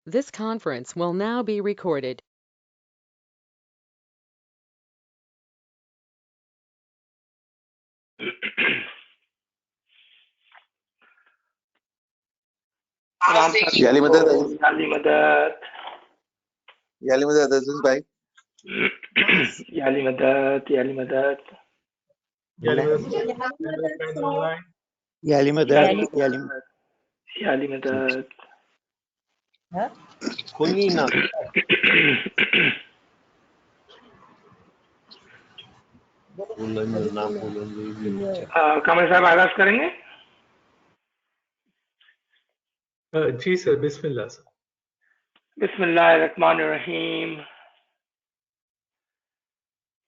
This conference will now be recorded. याली मदद अजीज भाई याली मदद याली मदद याली मदद कोई ना कामिल साहब आगाज करेंगे। जी सर, बिस्मिल्लाह सर। बिस्मिल्लाहिर्रहमानिर्रहीम।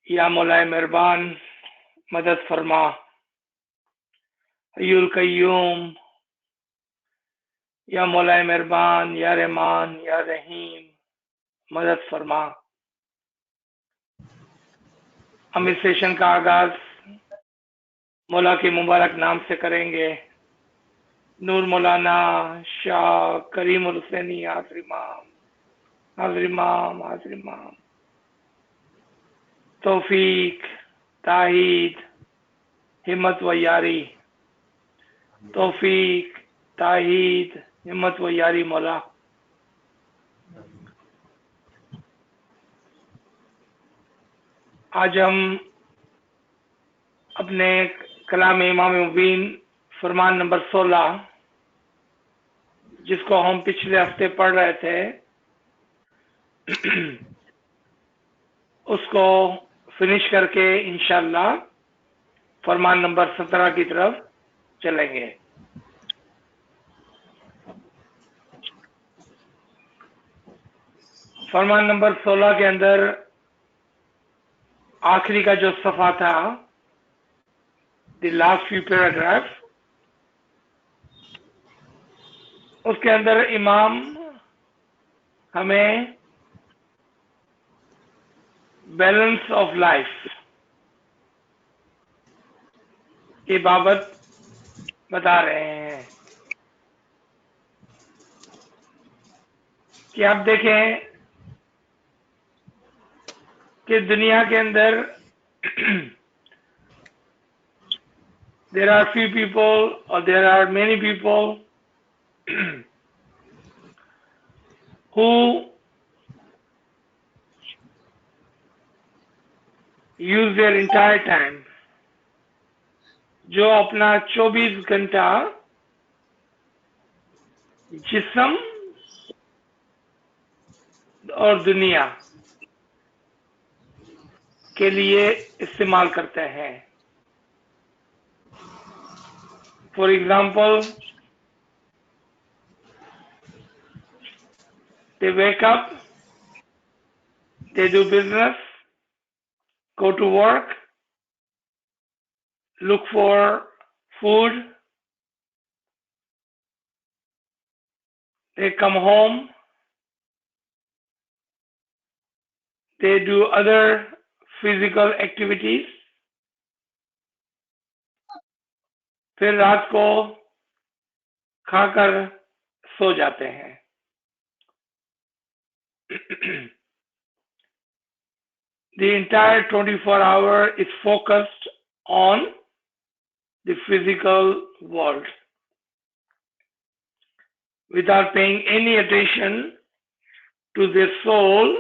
या मौलाए मेहरबान मदद फरमा, हय्युल कय्यूम। या मौलाए मेहरबान या रहमान या रहीम मदद फरमा। हम इस सेशन का आगाज मौला के मुबारक नाम से करेंगे। नूर मौलाना शाह करीम हुसैनी हाज़िर इमाम, हाज़िर इमाम, हाज़िर इमाम। तौफीक, ताहीद, हिम्मत व यारी। तौफीक, ताहीद, हिम्मत व यारी मौला। आज हम अपने कलाम इमाम मुबीन फरमान नंबर 16, जिसको हम पिछले हफ्ते पढ़ रहे थे, उसको फिनिश करके इंशाल्लाह फरमान नंबर 17 की तरफ चलेंगे। फरमान नंबर 16 के अंदर आखिरी का जो सफ़ा था, द लास्ट फ्यू पैराग्राफ, उसके अंदर इमाम हमें बैलेंस ऑफ लाइफ की बाबत बता रहे हैं कि आप देखें कि दुनिया के अंदर there are few people or there are many people who use their entire time, जो अपना 24 घंटा जिस्म और दुनिया के लिए इस्तेमाल करते हैं। For example, they wake up, they do business, go to work, look for food, they come home, they do other physical activities, फिर रात को खाकर सो जाते हैं। The entire 24 hour is focused on the physical world without paying any attention to their soul,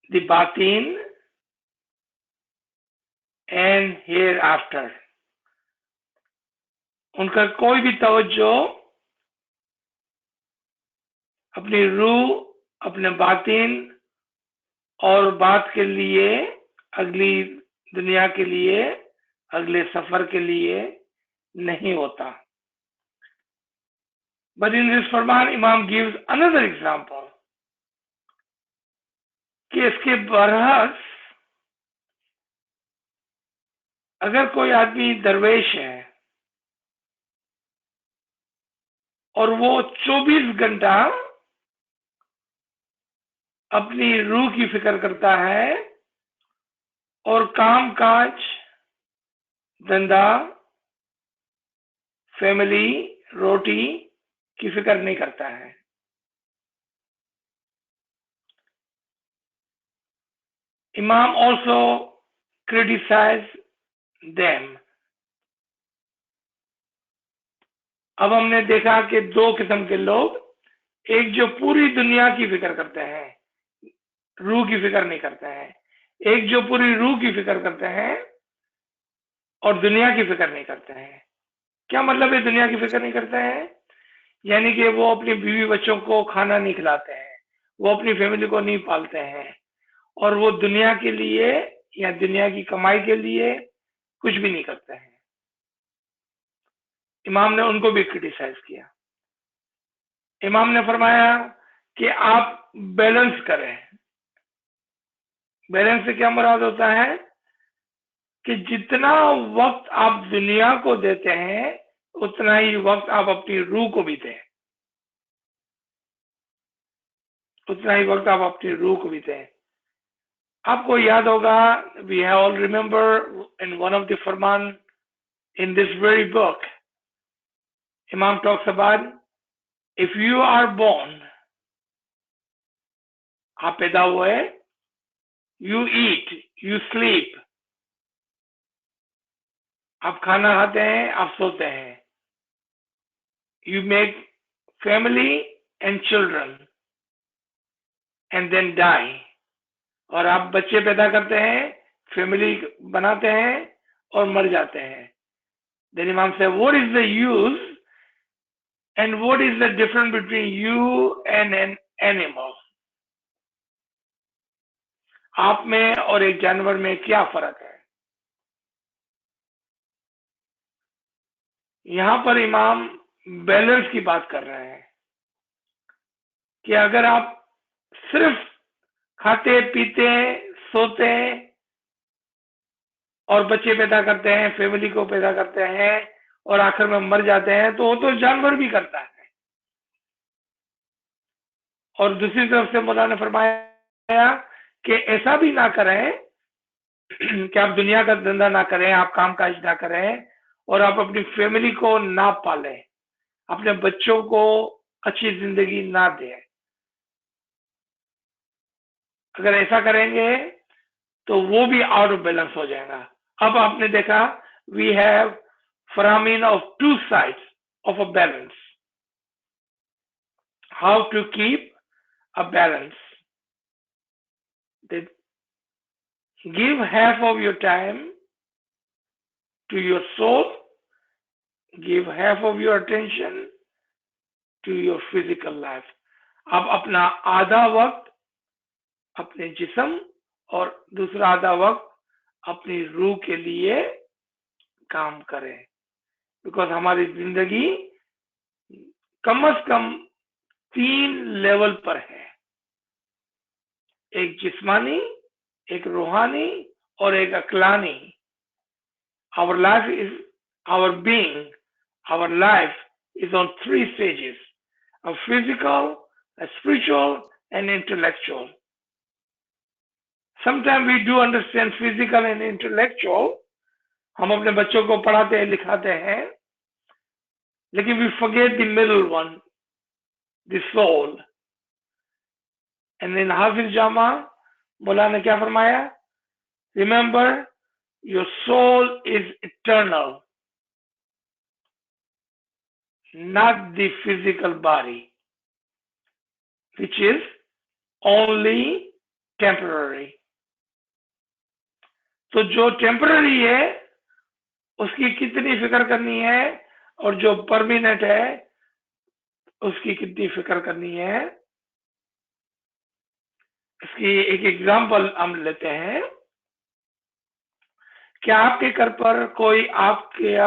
the batin, and hereafter. उनका कोई भी तवज्जो अपनी रूह, अपने बातिन और बात के लिए, अगली दुनिया के लिए, अगले सफर के लिए नहीं होता। But in this फरमान इमाम gives another example कि इसके बरअक्स अगर कोई आदमी दरवेश है और वो 24 घंटा अपनी रूह की फिक्र करता है और काम काज, धंधा, फैमिली, रोटी की फिक्र नहीं करता है। इमाम ऑल्सो क्रिटिसाइज देम। अब हमने देखा कि दो किस्म के लोग, एक जो पूरी दुनिया की फिक्र करते हैं, रूह की फिक्र नहीं करते हैं, एक जो पूरी रूह की फिक्र करते हैं और दुनिया की फिक्र नहीं करते हैं। क्या मतलब है दुनिया की फिक्र नहीं करते हैं? यानी कि वो अपनी बीवी बच्चों को खाना नहीं खिलाते हैं, वो अपनी फैमिली को नहीं पालते हैं, और वो दुनिया के लिए या दुनिया की कमाई के लिए कुछ भी नहीं करते हैं। इमाम ने उनको भी क्रिटिसाइज किया। इमाम ने फरमाया कि आप बैलेंस करें। बैलेंस से क्या मुराद होता है कि जितना वक्त आप दुनिया को देते हैं उतना ही वक्त आप अपनी रूह को भी दें, उतना ही वक्त आप अपनी रूह को भी दें। आपको याद होगा, we have all remember in one of the फरमान इन दिस वेरी बुक, इमाम talks about if you are born, आप पैदा हुए, यू ईट, यू स्लीप, आप खाना खाते हैं, आप सोते हैं, you make family and children and then die, और आप बच्चे पैदा करते हैं, फैमिली बनाते हैं और मर जाते हैं। देन इमाम से what is the use and what is the difference between you and an animal? आप में और एक जानवर में क्या फर्क है? यहां पर इमाम बैलेंस की बात कर रहे हैं कि अगर आप सिर्फ खाते पीते सोते और बच्चे पैदा करते हैं, फैमिली को पैदा करते हैं और आखिर में मर जाते हैं, तो वो तो जानवर भी करता है। और दूसरी तरफ से मौला ने फरमाया कि ऐसा भी ना करें कि आप दुनिया का धंधा ना करें, आप काम काज ना करें और आप अपनी फैमिली को ना पालें, अपने बच्चों को अच्छी जिंदगी ना दें। अगर ऐसा करेंगे तो वो भी आउट ऑफ बैलेंस हो जाएगा। अब आपने देखा, वी हैव फरामीन of two sides of a balance, how to keep a balance. That give half of your time to your soul, give half of your attention to your physical life. आप अपना आधा वक्त अपने जिस्म और दूसरा आधा वक्त अपनी रूह के लिए काम करें, बिकॉज हमारी जिंदगी कम से कम 3 लेवल पर है, एक जिस्मानी, एक रूहानी और एक अक्लानी। Our life is, our being, our life is on 3 stages: a physical, a spiritual and intellectual. Sometimes we do understand physical and intellectual, हम अपने बच्चों को पढ़ाते हैं लिखाते हैं, लेकिन we forget the middle one, the soul. And in हाफिज जामा मौला ने क्या फरमाया? Remember, your soul is eternal, not the physical body, which is only temporary. तो जो टेम्पररी है उसकी कितनी फिक्र करनी है और जो परमानेंट है उसकी कितनी फिक्र करनी है? इसकी एक एग्जांपल हम लेते हैं कि आपके घर पर कोई आपके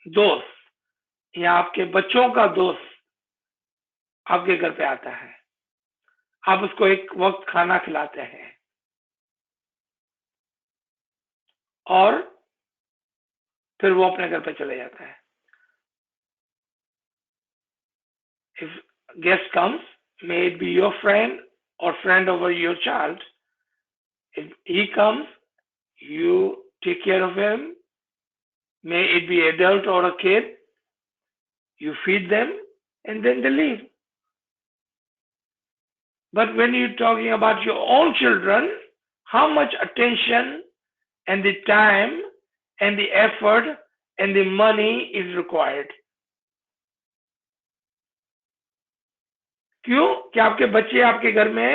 दोस्त या आपके बच्चों का दोस्त आपके घर पे आता है, आप उसको एक वक्त खाना खिलाते हैं और फिर वो अपने घर पे चले जाता है। If guest comes, may it be your friend or friend of your child, if he comes, you take care of him. May it be adult or a kid, you feed them, and then they leave. But when you're talking about your own children, how much attention and the time and the effort and the money is required? क्यों? कि आपके बच्चे आपके घर में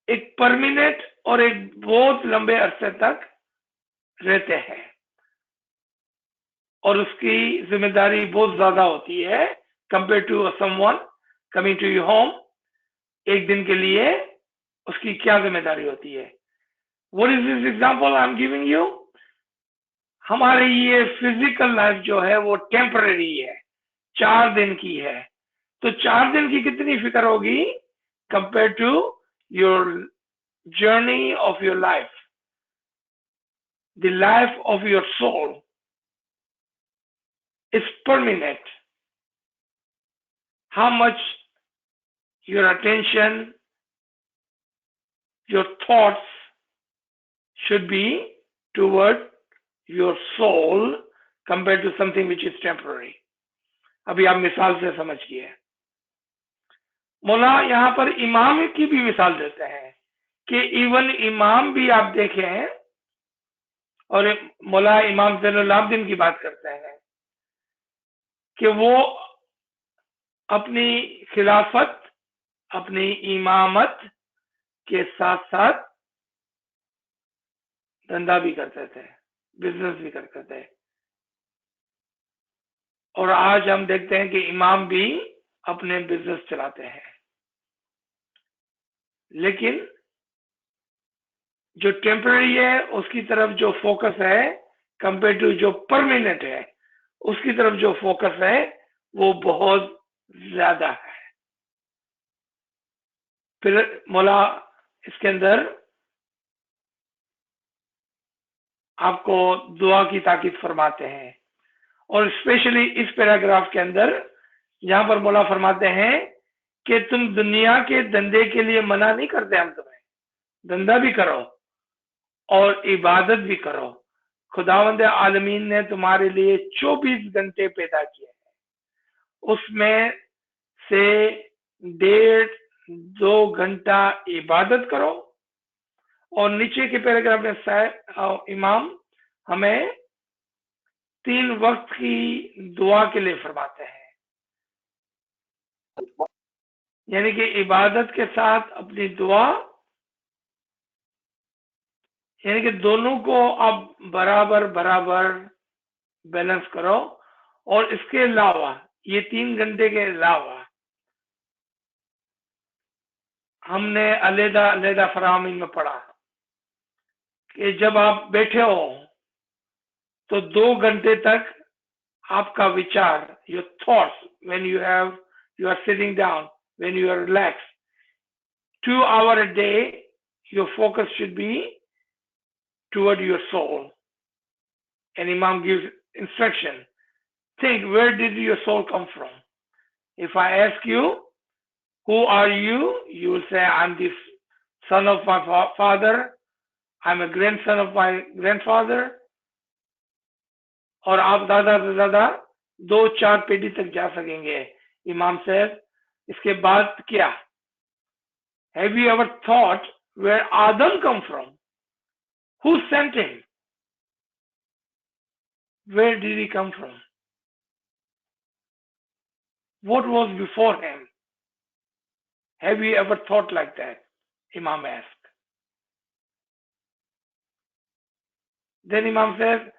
एक permanent और एक बहुत लंबे अरसे तक रहते हैं और उसकी जिम्मेदारी बहुत ज्यादा होती है compare to someone coming to your home. एक दिन के लिए उसकी क्या जिम्मेदारी होती है? What is this example I am giving you? हमारी ये फिजिकल लाइफ जो है वो टेम्पररी है, 4 दिन की है। तो 4 दिन की कितनी फिक्र होगी compare to your journey of your life, the life of your soul is permanent. How much your attention, your thoughts should be toward your soul compared to something which is temporary. अभी आप मिसाल से समझिए। मौला यहाँ पर इमाम की भी मिसाल देते हैं कि इवन इमाम भी आप देखें, और मौला इमाम ज़ैनुल आबिदीन की बात करते हैं कि वो अपनी खिलाफत, अपनी इमामत के साथ साथ धंधा भी करते थे, बिजनेस भी करते थे। और आज हम देखते हैं कि इमाम भी अपने बिजनेस चलाते हैं, लेकिन जो टेम्पररी है उसकी तरफ जो फोकस है कंपेयर टू जो परमानेंट है उसकी तरफ जो फोकस है वो बहुत ज्यादा है। फिर मौला इसके अंदर आपको दुआ की ताकीद फरमाते हैं, और स्पेशली इस पैराग्राफ के अंदर जहां पर मौला फरमाते हैं कि तुम दुनिया के धंधे के लिए मना नहीं करते, हम तुम्हें धंधा भी करो और इबादत भी करो। खुदावंद आलमीन ने तुम्हारे लिए 24 घंटे पैदा किए हैं, उसमें से 1.5-2 घंटा इबादत करो। और नीचे के पैराग्राफ में इमाम हमें 3 वक्त की दुआ के लिए फरमाते हैं, यानी कि इबादत के साथ अपनी दुआ, यानी कि दोनों को आप बराबर बराबर बैलेंस करो। और इसके अलावा ये 3 घंटे के अलावा हमने अलग अलग फरामीन में पढ़ा कि जब आप बैठे हो तो 2 घंटे तक आपका विचार, your thoughts, when you are sitting down, when you are relax, 2 hours a day, your focus should be toward your soul. And Imam gives instruction. Think, where did your soul come from? If I ask you, who are you? You will say, I'm the son of my father. I'm a grandson of my grandfather. और आप ज़्यादा से ज़्यादा 2-4 पीढ़ी तक जा सकेंगे। इमाम साहब, इसके बाद क्या? Have you ever thought where Adam come from? Who sent him? Where did he come from? What was before him? Have you ever thought like that? Imam asked. Then Imam said,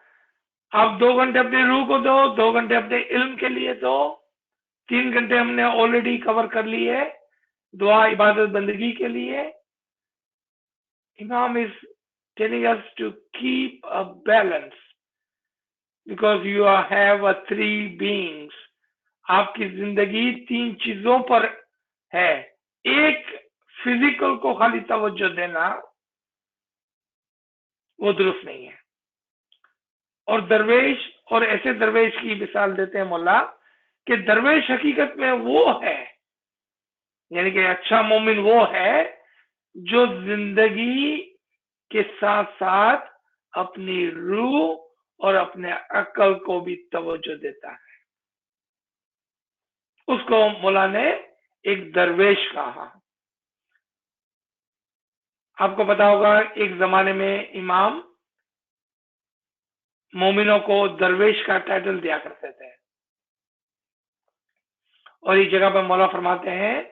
आप 2 घंटे अपनी रूह को दो, 2 घंटे अपने इल्म के लिए दो, 3 घंटे हमने ऑलरेडी कवर कर लिए दुआ, इबादत, बंदगी के लिए। Imam is telling us to keep a balance because you have 3 beings. आपकी जिंदगी 3 चीजों पर है। एक फिजिकल को खाली तवज्जो देना वो दुरुस्त नहीं है। और दरवेश, और ऐसे दरवेश की मिसाल देते हैं मौला कि दरवेश हकीकत में वो है, यानी कि अच्छा मोमिन वो है जो जिंदगी के साथ साथ अपनी रूह और अपने अक्ल को भी तवज्जो देता है। उसको मौला ने एक दरवेश कहा। आपको पता होगा एक जमाने में इमाम मोमिनों को दरवेश का टाइटल दिया करते थे, और इस जगह पर मौला फरमाते हैं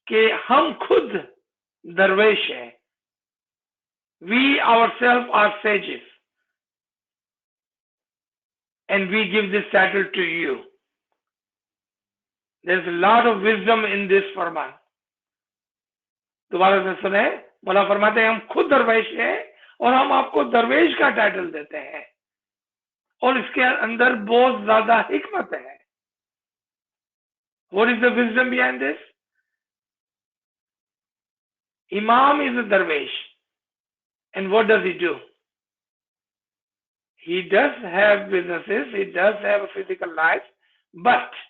कि हम खुद दरवेश हैं, we ourselves are sages and we give this title to you. There is a lot of wisdom in this फरमान। दोबारा से सुने, मौला फरमाते हैं हम खुद दरवेश हैं और हम आपको दरवेश का टाइटल देते हैं, और इसके अंदर बहुत ज्यादा हिकमत है। What is the wisdom behind this? Imam is a darwish, and what does he do? He does have businesses, he does have a physical life, but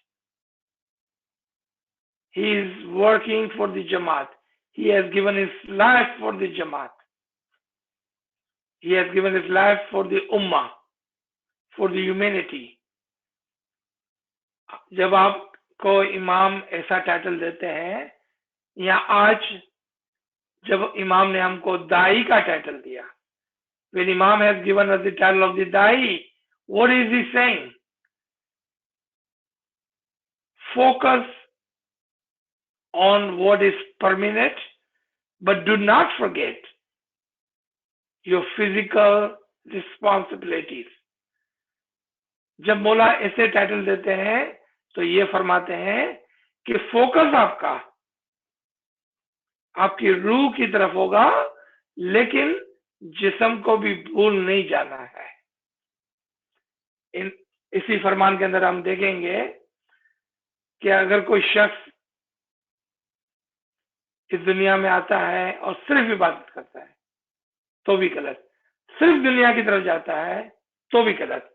he is working for the Jamaat. He has given his life for the Jamaat. He has given his life for the Ummah, for the humanity. जब आपको इमाम ऐसा title देते हैं, या आज जब इमाम ने हमको दाई का टाइटल दिया, when Imam has given us the title of the Dai, what is he saying? Focus on what is permanent, but do not forget your physical responsibilities. जब मौला ऐसे टाइटल देते हैं तो ये फरमाते हैं कि फोकस आपका आपकी रूह की तरफ होगा, लेकिन जिस्म को भी भूल नहीं जाना है। इसी फरमान के अंदर हम देखेंगे कि अगर कोई शख्स इस दुनिया में आता है और सिर्फ इबादत करता है तो भी गलत, सिर्फ दुनिया की तरफ जाता है तो भी गलत।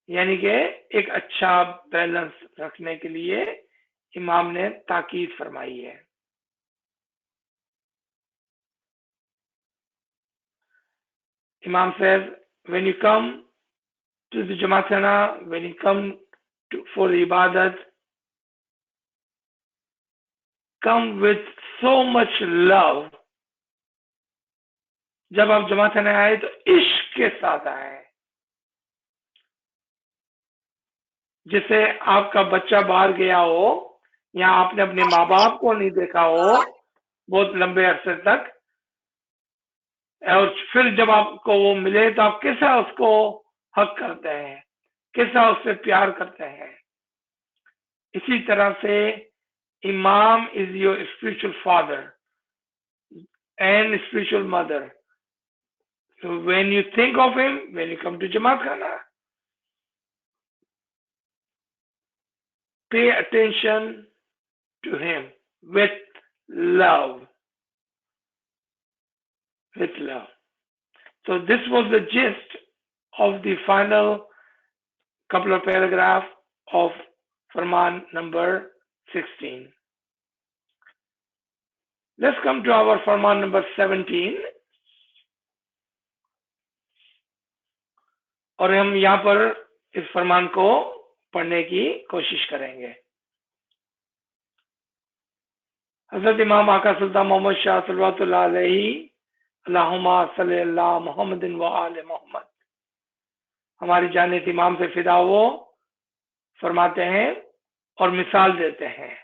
यानी कि एक अच्छा बैलेंस रखने के लिए इमाम ने ताकीद फरमाई है। Imam says, when you come to the Jamaat, when you come for the ibadat, come with so much love. जब आप जमात में आए तो इश्क के साथ आए, जिसे आपका बच्चा बाहर गया हो या आपने अपने माँ बाप को नहीं देखा हो बहुत लंबे अरसे तक, और फिर जब आपको वो मिले तो आप कैसा उसको हक करते हैं, कैसा उससे प्यार करते हैं। इसी तरह से इमाम is your spiritual father and spiritual mother. So when you think of him, when you come to Jamaat Khana, pay attention to him with love. With love. So this was the gist of the final couple of paragraphs of Farman number 16. Let's come to our Farman number 17. और हम यहाँ पर इस फरमान को पढ़ने की कोशिश करेंगे। हजरत इमाम आका सुल्तान मोहम्मद शाह सल्लल्लाहु अलैहि अल्लाहुम्मा सल्ली अला मुहम्मदिन व आले मोहम्मद, हमारी जानित इमाम से फिदा वो फरमाते हैं और मिसाल देते हैं।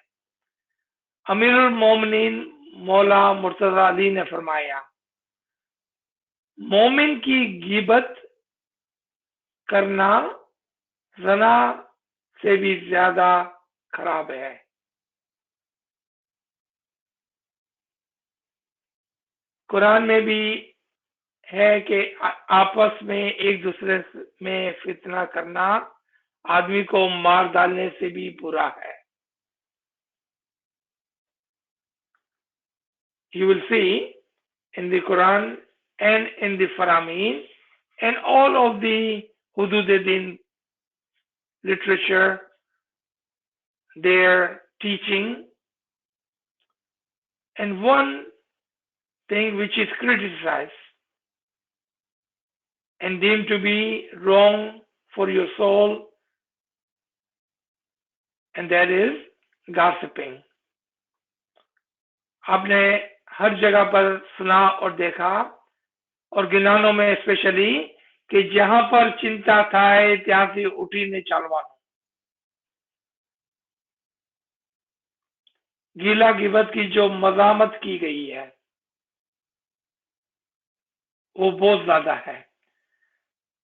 अमीरुल मोमिनीन मौला मुर्तजा अली ने फरमाया, मोमिन की गिबत करना जना से भी ज्यादा खराब है। कुरान में भी है कि आपस में एक दूसरे में फितना करना आदमी को मार डालने से भी बुरा है। You will see in the Quran and in the Faraamin and all of the Hudud-e-Din literature, their teaching, and one thing which is criticized and deemed to be wrong for your soul and that is gossiping. आपने हर जगह पर सुना और देखा, और गिनानों में specially, कि जहां पर चिंता थाए ત્યાંથી ઉઠીને ચાલવાનું. गीला गिबत की जो मजामत की गई है वो बहुत ज्यादा है,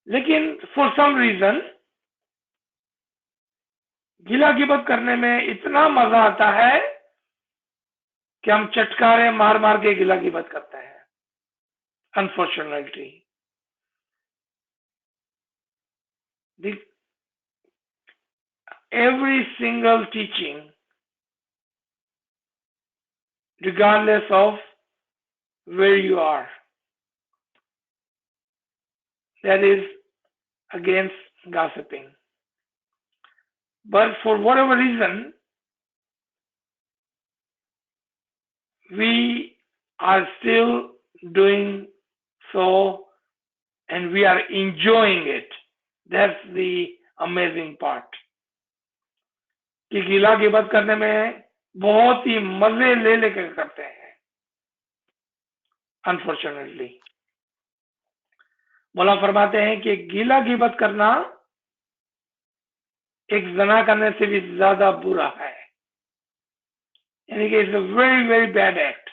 लेकिन फॉर सम रीजन गीला गिबत करने में इतना मजा आता है कि हम चटकारे मार मार के गीला गिबत करते हैं. Unfortunately every single teaching, regardless of where you are, that is against gossiping. But for whatever reason, we are still doing so and we are enjoying it. That's the amazing part. कि गीला गिबत करने में बहुत ही मजे ले लेकर करते हैं. अनफॉर्चुनेटली मौला फरमाते हैं कि गीला गिबत करना एक जना करने से भी ज्यादा बुरा है, यानी कि it's a very very bad act.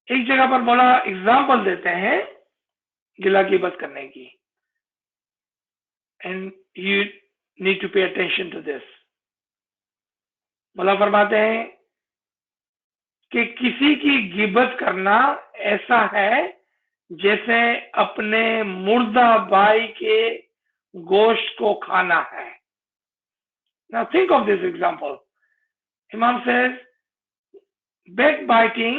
एक जगह पर मौला एग्जाम्पल देते हैं गिला गिबत करने की, and you need to pay attention to this. मौला फरमाते हैं कि किसी की गिबत करना ऐसा है जैसे अपने मुर्दा भाई के गोश्त को खाना है. Now think of this example. Imam says backbiting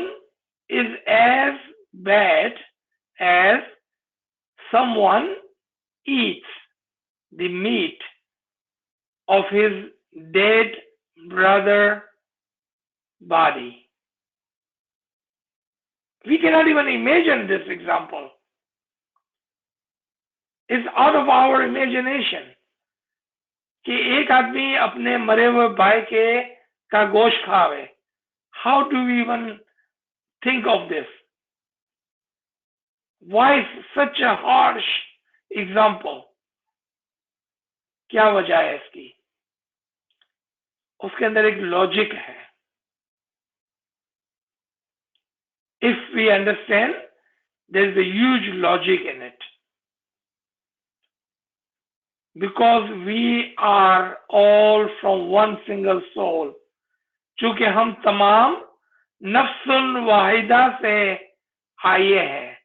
is as bad as someone eats the meat of his dead brother body. We cannot even imagine this example. It's out of our imagination कि एक आदमी अपने मरे हुए भाई के का गोश्त खावे. How do we even think of this? Why such a harsh example? क्या वजह है इसकी? उसके अंदर एक लॉजिक है. If we understand, there is a huge logic in it. Because we are all from one single soul. चूंकि हम तमाम नफ्सुन वाहिदा से आए हैं.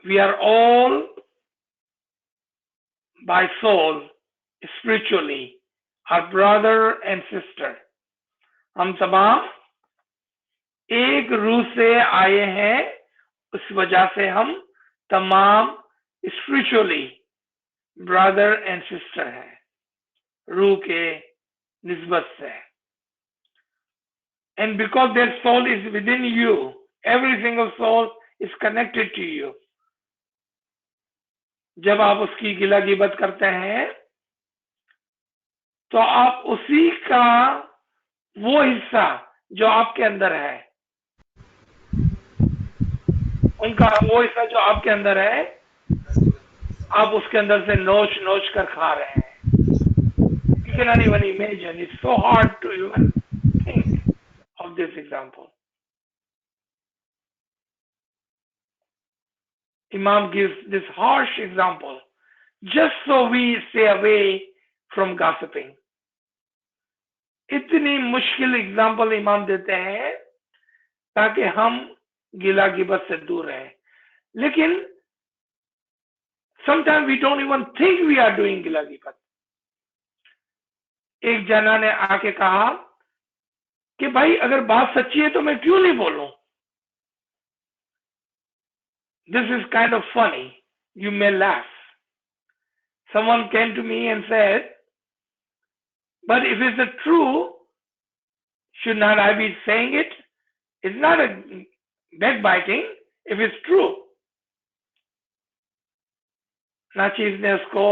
We are all by soul, spiritually, our brother and sister. हम तमाम एक रूह से आए हैं, उस वजह से हम तमाम स्पिरिचुअली ब्रदर एंड सिस्टर हैं, रूह के निस्बत से. And because their soul is within you, every single soul is connected to you. जब आप उसकी गिला गिबत करते हैं तो आप उसी का वो हिस्सा जो आपके अंदर है, उनका वो हिस्सा जो आपके अंदर है, आप उसके अंदर से नोच नोच कर खा रहे हैं. You cannot even imagine. It's so hard to even think of this example. Imam gives this harsh example just so we stay away from gossiping. इतनी मुश्किल एग्जाम्पल इमाम देते हैं ताकि हम गिला गिबत से दूर रहें. लेकिन sometimes we don't even think we are doing गिला गिबत. एक जना ने आके कहा कि भाई अगर बात सच्ची है तो मैं क्यों नहीं बोलूं. This is kind of funny. You may laugh. Someone came to me and said, but if it's true, should not I be saying it? It's not a backbiting if it's true. नाचीज ने उसको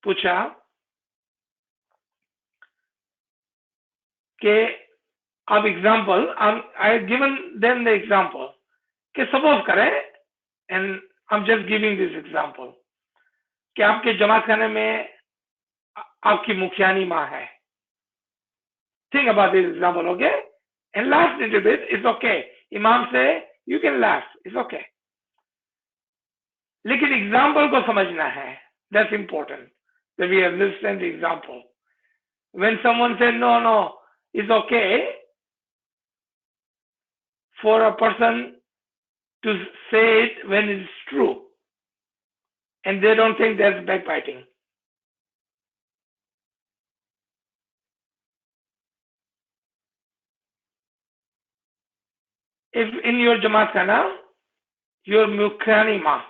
पूछा कि अब example I given them the example कि suppose करें and I am just giving this example कि आपके जमात खाने में आपकी मुखियानी माँ है. Think about this example, okay? And laugh a little bit, it's okay. Imam say, you can laugh, it's okay. लेकिन एग्जाम्पल को समझना है. That's important. That we have listened to example. When someone says, no, it's okay for a person to say it when it's true. And they don't think that's backbiting. If in your Jamaat Khana, your Mukhani Ma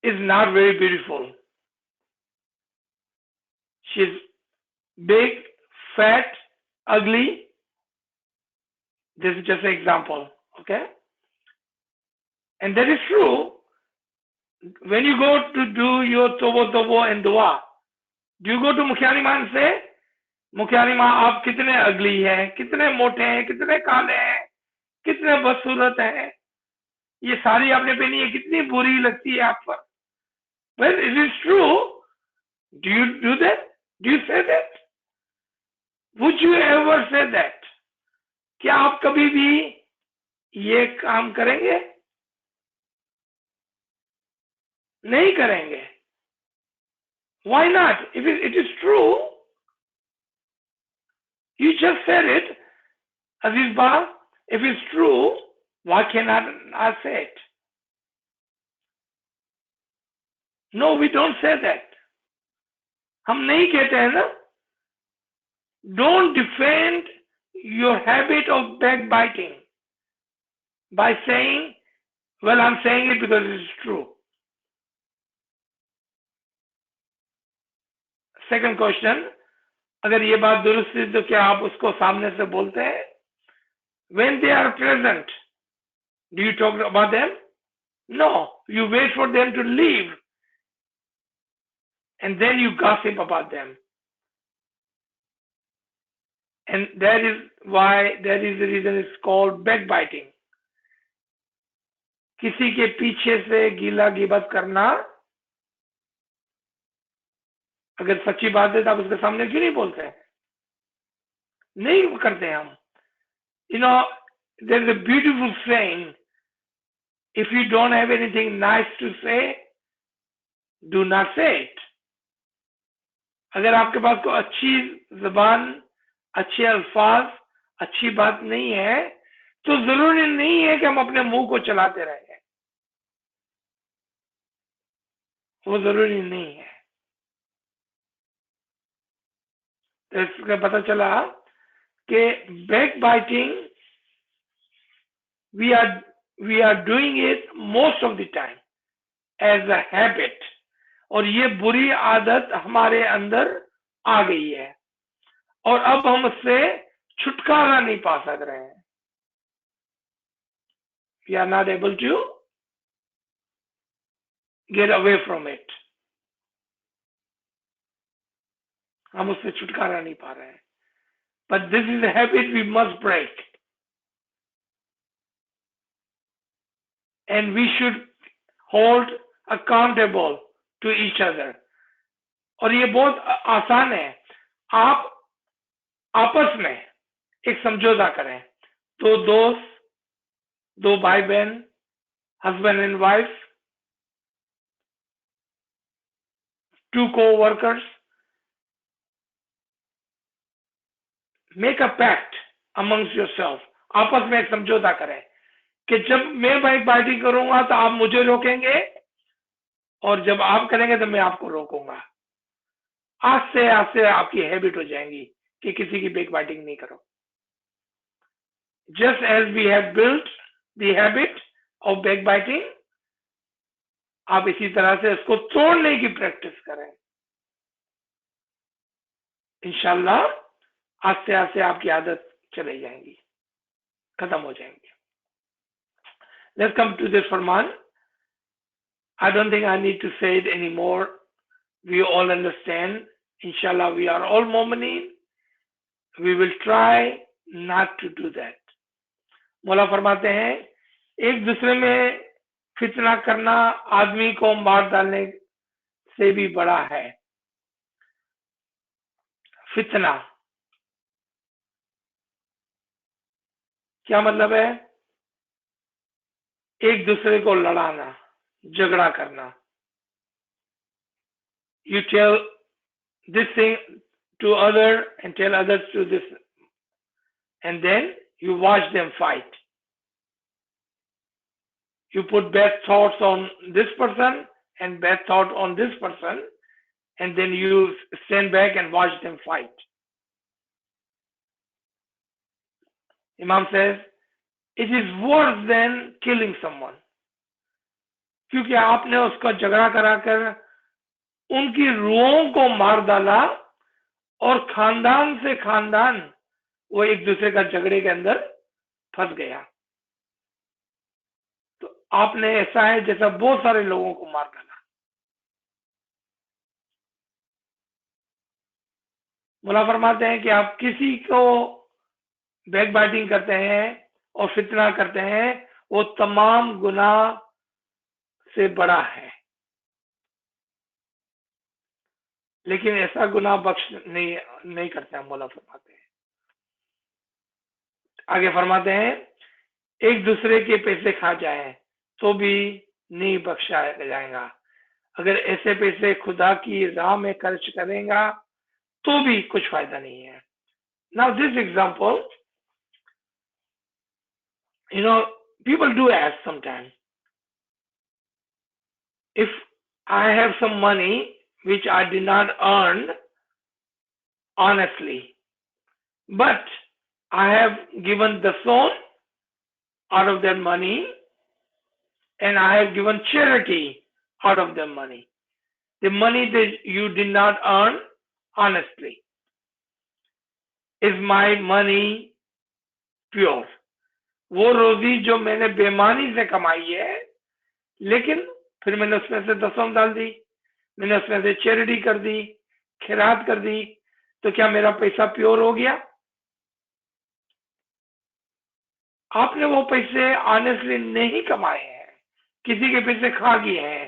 is not very beautiful. She's big, fat, ugly. This is just an example, okay? And that is true. When you go to do your tobo and dua, do you go to Mukhani Ma and say, मुखियानी माँ आप कितने अगली हैं, कितने मोटे हैं, कितने काले हैं, कितने बदसूरत हैं, ये साड़ी आपने पहनी है, कितनी बुरी लगती है आप पर. Well, it is true. Do you do that? Do you say that? Would you ever say that? क्या आप कभी भी ये काम करेंगे? नहीं करेंगे. Why not? If it is true, you just said it, Aziz Ba. If it's true, why cannot I say it? No, we don't say that. हम नहीं कहते हैं ना. Don't defend your habit of backbiting by saying, well, I'm saying it because it's true. Second question, अगर ये बात दुरुस्त है तो क्या आप उसको सामने से बोलते हैं? When they are present, do you talk about them? No, you wait for them to leave and then you gossip about them. And that is the reason it's called backbiting. किसी के पीछे से गीला गिबत करना, अगर सच्ची बात है तो आप उसके सामने क्यों नहीं बोलते हैं? नहीं करते हैं हम. You know, there's a beautiful saying, if you don't have anything nice to say, do not say it. अगर आपके पास कोई अच्छी जबान, अच्छे अल्फाज, अच्छी बात नहीं है, तो जरूरी नहीं है कि हम अपने मुंह को चलाते रहें. वो जरूरी नहीं है. तो इसका पता चला कि backbiting, we are doing it most of the time as a habit. और ये बुरी आदत हमारे अंदर आ गई है और अब हम उससे छुटकारा नहीं पा सक रहे हैं. We are not able to get away from it. हम उससे छुटकारा नहीं पा रहे हैं. But this is a habit we must break. And we should hold accountable to each other. और ये बहुत आसान है. आप आपस में एक समझौता करें. दो दोस्त, दो भाई बहन, husband and wife, two co-workers, make a pact amongst yourself. आपस में एक समझौता करें कि जब मैं बाइटिंग करूंगा तो आप मुझे रोकेंगे और जब आप करेंगे तो मैं आपको रोकूंगा. आज से आपकी हैबिट हो जाएगी कि किसी की बैकबाइटिंग नहीं करो. Just as we have built the habit of backbiting, आप इसी तरह से इसको तोड़ने की प्रैक्टिस करें. इंशाल्लाह आस्ते आस्ते आपकी आदत चली जाएंगी, खत्म हो जाएंगी. Let's come to this Farman. I don't think I need to say it anymore. We all understand. Inshallah, we are all mu'mineen. We will try not to do that. मौला फरमाते हैं एक दूसरे में फितना करना आदमी को मार डालने से भी बड़ा है। फितना क्या मतलब है? एक दूसरे को लड़ाना, झगड़ा करना। You tell this thing to other and tell others to this, and then you watch them fight. You put bad thoughts on this person and bad thought on this person, and then you stand back and watch them fight. Imam says, it is worse than killing someone. क्योंकि आपने उसका झगड़ा कराकर उनकी रूहों को मार डाला और खानदान से खानदान वो एक दूसरे का झगड़े के अंदर फंस गया। तो आपने ऐसा है जैसा बहुत सारे लोगों को मार डाला। मुला फरमाते हैं कि आप किसी को बैक बाइटिंग करते हैं और फितना करते हैं, वो तमाम गुनाह से बड़ा है। लेकिन ऐसा गुनाह बख्श नहीं करते हैं, मौला फरमाते हैं। आगे फरमाते हैं एक दूसरे के पैसे खा जाए तो भी नहीं बख्शा जाएगा। अगर ऐसे पैसे खुदा की राह में खर्च करेगा तो भी कुछ फायदा नहीं है। Now this example, you know, people do ask sometimes, if I have some money which I did not earn honestly, but I have given the soul out of that money and I have given charity out of the money. The money that you did not earn honestly, is my money pure? वो रोजी जो मैंने बेईमानी से कमाई है, लेकिन फिर मैंने उसमें से दसम डाल दी, मैंने उसमें से चैरिटी कर दी, खैरात कर दी, तो क्या मेरा पैसा प्योर हो गया? आपने वो पैसे ऑनेस्टली नहीं कमाए हैं, किसी के पैसे खा गए हैं,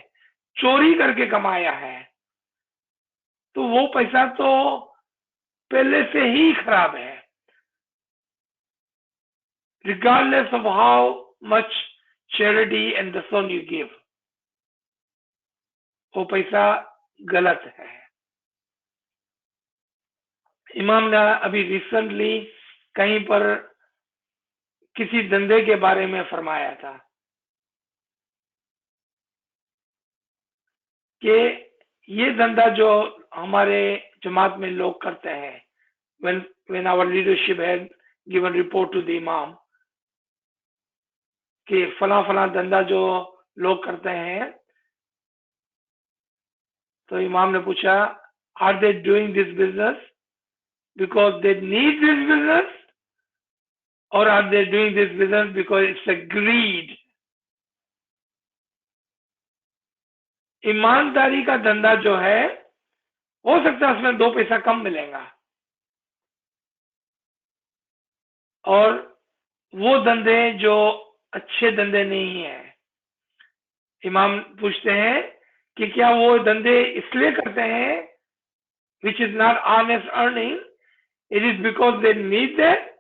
चोरी करके कमाया है, तो वो पैसा तो पहले से ही खराब है। Regardless of how much charity and the son you give, वो पैसा गलत है। इमाम ने अभी रिसेंटली कहीं पर किसी धंधे के बारे में फरमाया था कि ये धंधा जो हमारे जमात में लोग करते हैं, when our leadership had given report to the imam कि फला फला धंधा जो लोग करते हैं, तो इमाम ने पूछा, are they doing this business because they need this business, or are they doing this business because it's a greed? ईमानदारी का धंधा जो है, हो सकता है उसमें दो पैसा कम मिलेगा, और वो धंधे जो अच्छे धंधे नहीं है। इमाम पूछते हैं कि क्या वो धंधे इसलिए करते हैं which is not honest earning, it is because they need that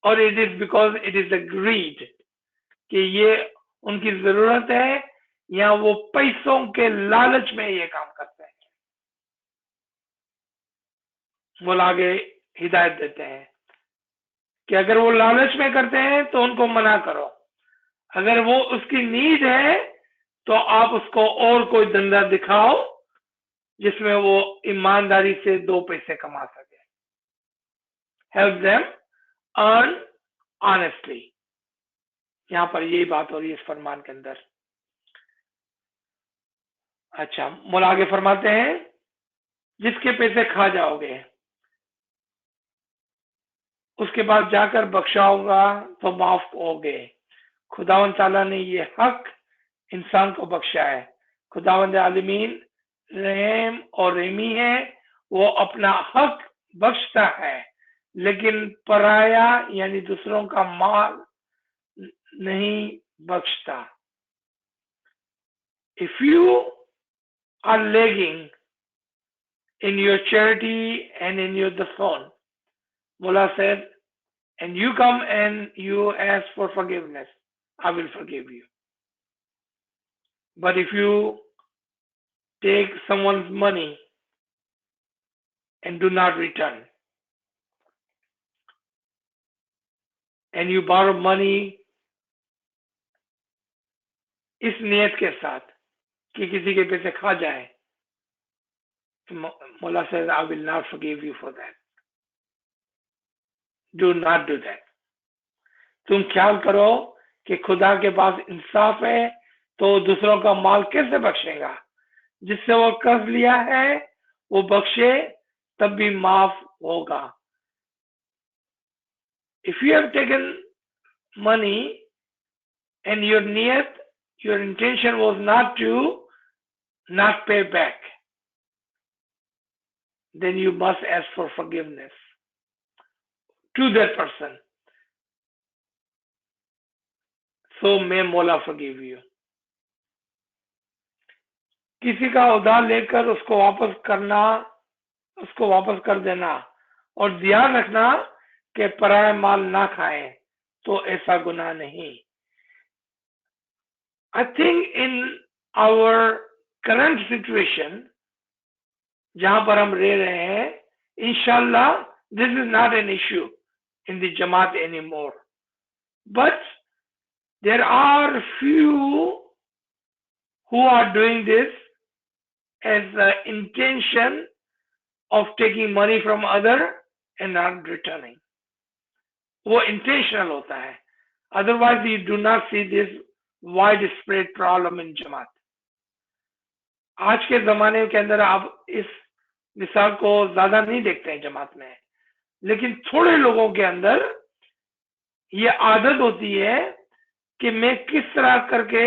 or it is because it is a greed, कि ये उनकी जरूरत है या वो पैसों के लालच में ये काम करते हैं। वो आगे हिदायत देते हैं कि अगर वो लालच में करते हैं तो उनको मना करो, अगर वो उसकी नीड है तो आप उसको और कोई धंधा दिखाओ जिसमें वो ईमानदारी से दो पैसे कमा सके। Help them earn honestly. यहां पर यही बात हो रही है इस फरमान के अंदर। अच्छा, मौला आगे फरमाते हैं, जिसके पैसे खा जाओगे उसके बाद जाकर बख्शाओगा तो माफ होगे। खुदावन ताला ने ये हक इंसान को बख्शा है, खुदावंद आलमीन रहम और रहमी है, वो अपना हक बख्शता है, लेकिन पराया यानी दूसरों का माल नहीं बख्शता। If you are lagging in your charity and in your the phone, Mullah said, and you come and you ask for forgiveness, I will forgive you. But if you take someone's money and do not return, and you borrow money इस नियत के साथ कि किसी के पैसे खा जाए, Mullah says, I will not forgive you for that. Do not do that. तुम ख्याल करो कि खुदा के पास इंसाफ है, तो दूसरों का माल कैसे बख्शेगा? जिससे वो कर्ज लिया है वो बख्शे तब भी माफ होगा। If you have taken money and your niyat, your intention was not to not pay back, then you must ask for forgiveness to that person. So may Mola forgive you. किसी का उधार लेकर उसको वापस कर देना और ध्यान रखना कि पराया माल ना खाएं, तो ऐसा गुनाह नहीं। I think in our current situation, जहां पर हम रह रहे हैं, inshallah, this is not an issue in the Jamaat anymore. But there are few who are doing this as the intention of taking money from other and not returning. वो intentional होता है. Otherwise, you do not see this widespread problem in Jamaat. आज के जमाने के अंदर आप इस मिसाल को ज्यादा नहीं देखते हैं जमात में, लेकिन थोड़े लोगों के अंदर ये आदत होती है कि मैं किस तरह करके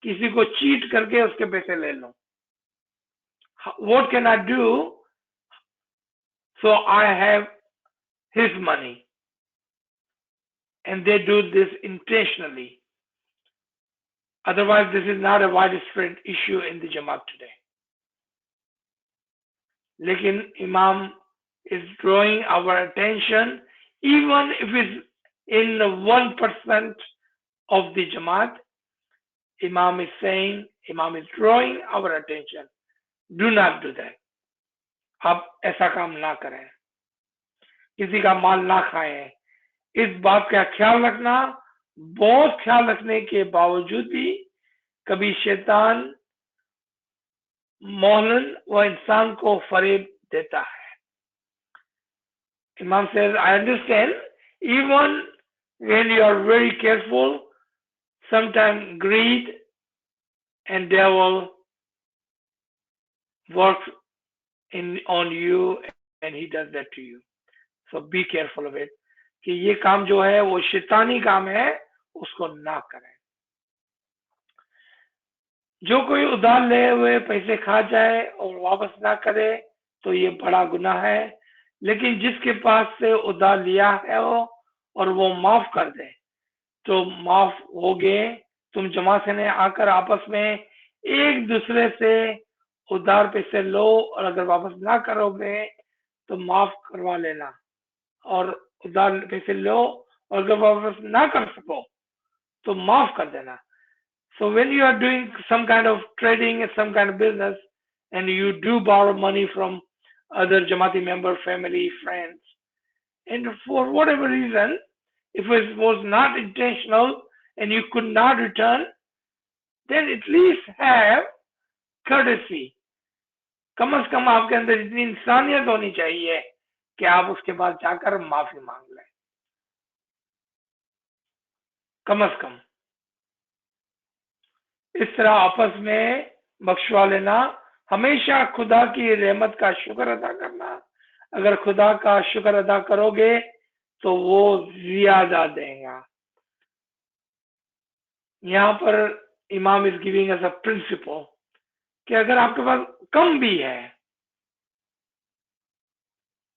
किसी को चीट करके उसके पैसे ले लूं। What can I do so I have his money? And they do this intentionally. Otherwise, this is not a widespread issue in the Jamaat today. लेकिन Imam is drawing our attention, even if it's in 1% of the Jamaat, Imam is saying, Imam is drawing our attention. Do not do that. आप ऐसा काम ना करें, किसी का माल ना खाएं। इस बात का ख्याल रखना, बहुत ख्याल रखने के बावजूद भी कभी शैतान मौलन व इंसान को फरेब देता है। Imam says, I understand, even when you are very careful, sometimes greed and devil works on you and he does that to you. So be careful of it. कि ये काम जो है वो शैतानी काम है, उसको ना करें। जो कोई उधार ले हुए पैसे खा जाए और वापस ना करे तो ये बड़ा गुनाह है, लेकिन जिसके पास से उधार लिया है और वो माफ कर दे तो माफ हो गए। तुम जमा से आकर आपस में एक दूसरे से उधार पैसे लो और अगर वापस ना करोगे तो माफ करवा लेना, और उधार पैसे लो और अगर वापस ना कर सको तो माफ कर देना। So when you are doing some kind of trading and some kind of business and you do borrow money from other Jamaati member, family, friends, and for whatever reason, if it was not intentional and you could not return, then at least have courtesy. कम से कम आपके अंदर इतनी इंसानियत होनी चाहिए कि आप उसके पास जाकर माफी मांग लें, कम से कम। इस तरह आपस में बख्शवा लेना, हमेशा खुदा की रहमत का शुक्र अदा करना। अगर खुदा का शुक्र अदा करोगे तो वो ज्यादा देगा। यहाँ पर इमाम is giving us a principle कि अगर आपके पास कम भी है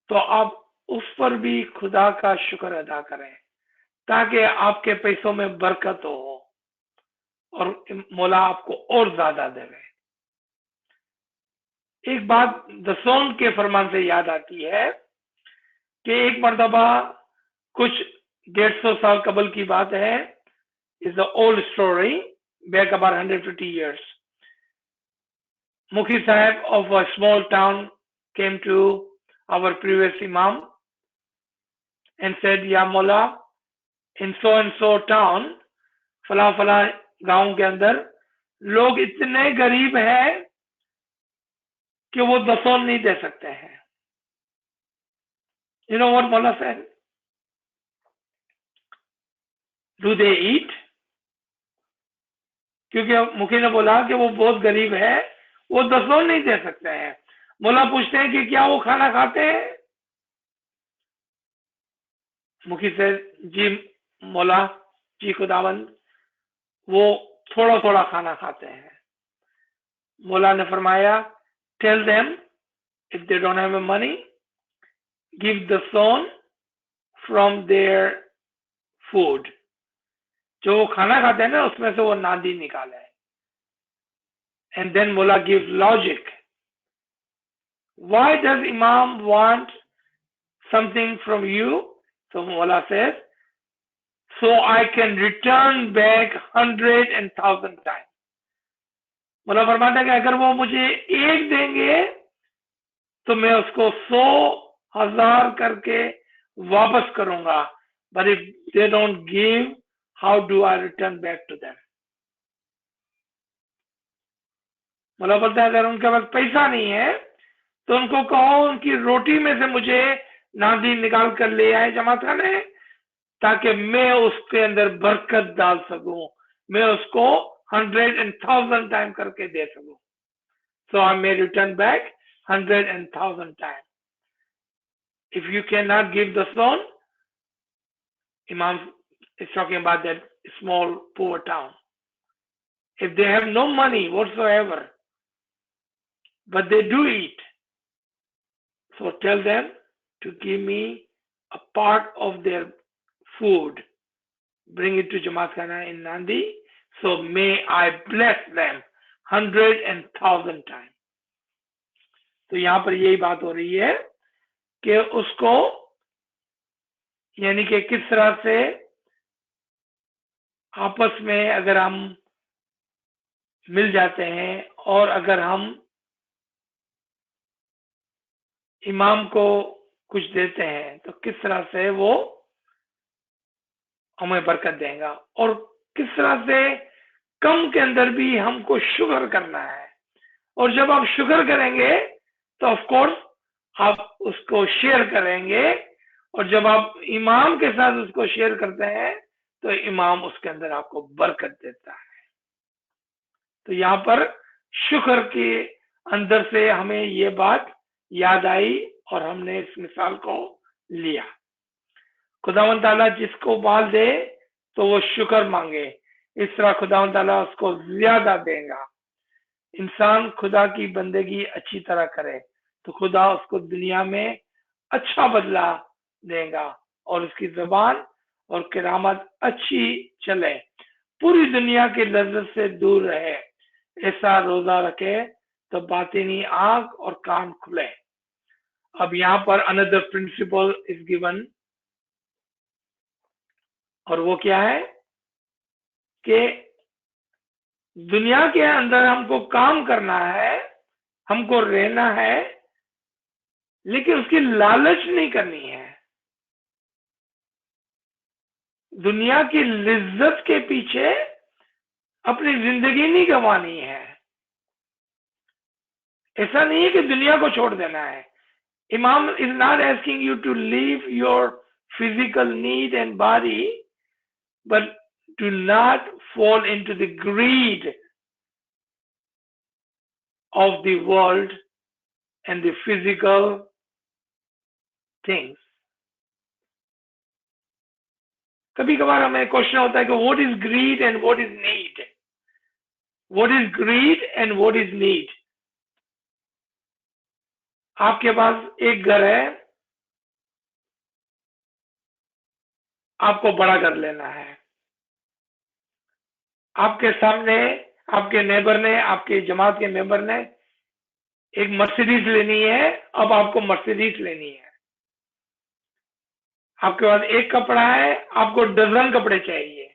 तो आप उस पर भी खुदा का शुक्र अदा करें ताकि आपके पैसों में बरकत हो और मौला आपको और ज्यादा देवे। एक बात दसों के फरमान से याद आती है कि एक मर्तबा कुछ 150 साल कबल की बात है, is the old story back about 150 years. Mukhi Sahib of a small town came to our previous Imam and said, Ya Mullah, in so and so town, फला फला गांव के अंदर लोग इतने गरीब हैं कि वो दसों नहीं दे सकते हैं। You know what Mullah said? Do they eat? क्योंकि मुखी ने बोला कि वो बहुत गरीब है, वो दसों नहीं दे सकते हैं। मुल्ला पूछते हैं कि क्या वो खाना खाते हैं? मुखी से जी मौला जी खुदावंद, वो थोड़ा थोड़ा खाना खाते हैं। मौला ने फरमाया, tell them if they don't have money, give the son from their food. जो वो खाना खाते हैं ना, उसमें से वो नादी निकाले। एंड देन मौला गिव लॉजिक, व्हाई डज इमाम want something from you? So Mullah says, so I can return back 100 and 1,000 times. मुल्ला फरमाता है कि अगर वो मुझे एक देंगे तो मैं उसको 100,000 करके वापस करूंगा। But if they don't give, how do I return back to them? मुल्ला बोलता है अगर उनके पास पैसा नहीं है तो उनको कहो उनकी रोटी में से मुझे नादी निकाल कर ले आए जमात खाने, ताकि मैं उसके अंदर बरकत डाल सकूं, मैं उसको 100 and 1,000 टाइम करके दे सकूं। So I may return back 100 and 1,000 times. If you cannot give the son, Imam is talking about that small poor town. If they have no money whatsoever, but they do eat, so tell them to give me a part of their food, bring it to Jamaat Khana in Nandi, so may I bless them 100 and 1,000 times. तो यहां पर यही बात हो रही है कि उसको, यानी कि किस तरह से आपस में अगर हम मिल जाते हैं और अगर हम इमाम को कुछ देते हैं तो किस तरह से वो हमें बरकत देगा, और किस तरह से कम के अंदर भी हमको शुक्र करना है। और जब आप शुक्र करेंगे तो ऑफ कोर्स आप उसको शेयर करेंगे, और जब आप इमाम के साथ उसको शेयर करते हैं तो इमाम उसके अंदर आपको बरकत देता है। तो यहाँ पर शुक्र के अंदर से हमें ये बात याद आई और हमने इस मिसाल को लिया। खुदावंद ताला जिसको माल दे तो वो शुक्र मांगे, इस तरह खुदावंद ताला उसको ज्यादा देगा। इंसान खुदा की बंदगी अच्छी तरह करे तो खुदा उसको दुनिया में अच्छा बदला देगा और उसकी जुबान और किरामत अच्छी चले, पूरी दुनिया की लज्जत से दूर रहे। ऐसा रोजा रखे तो बातिनी आंख और कान खुले। अब यहाँ पर अनदर प्रिंसिपल इज गिवन, और वो क्या है कि दुनिया के अंदर हमको काम करना है, हमको रहना है, लेकिन उसकी लालच नहीं करनी है। दुनिया की लिज्जत के पीछे अपनी जिंदगी नहीं गंवानी है। ऐसा नहीं है कि दुनिया को छोड़ देना है। इमाम is not asking you to leave your physical need and body, but do not fall into the greed of the world and the physical things. कभी कभार हमें क्वेश्चन होता है कि what is greed and what is need? What is greed and what is need? आपके पास एक घर है, आपको बड़ा घर लेना है। आपके सामने आपके नेबर ने, आपके जमात के मेंबर ने एक मर्सिडीज लेनी है, अब आपको मर्सिडीज लेनी है। आपके पास एक कपड़ा है, आपको डजन कपड़े चाहिए।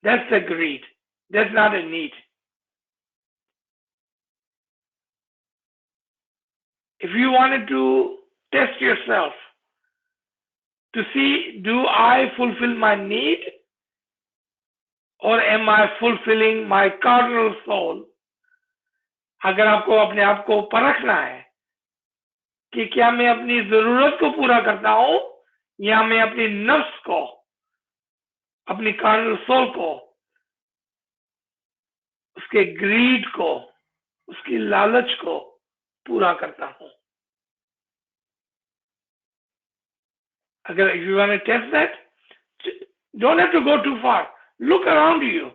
That's a greed. That's not a need. If you wanted to test yourself to see, do I fulfill my need or am I fulfilling my carnal soul? अगर आपको अपने आप को परखना है कि क्या मैं अपनी जरूरत को पूरा करता हूं या मैं अपनी नफ्स को, अपनी कार्नल सोल को, उसके ग्रीड को, उसकी लालच को पूरा करता हूं। अगर if you want to test that, don't have to go too far. Look around you.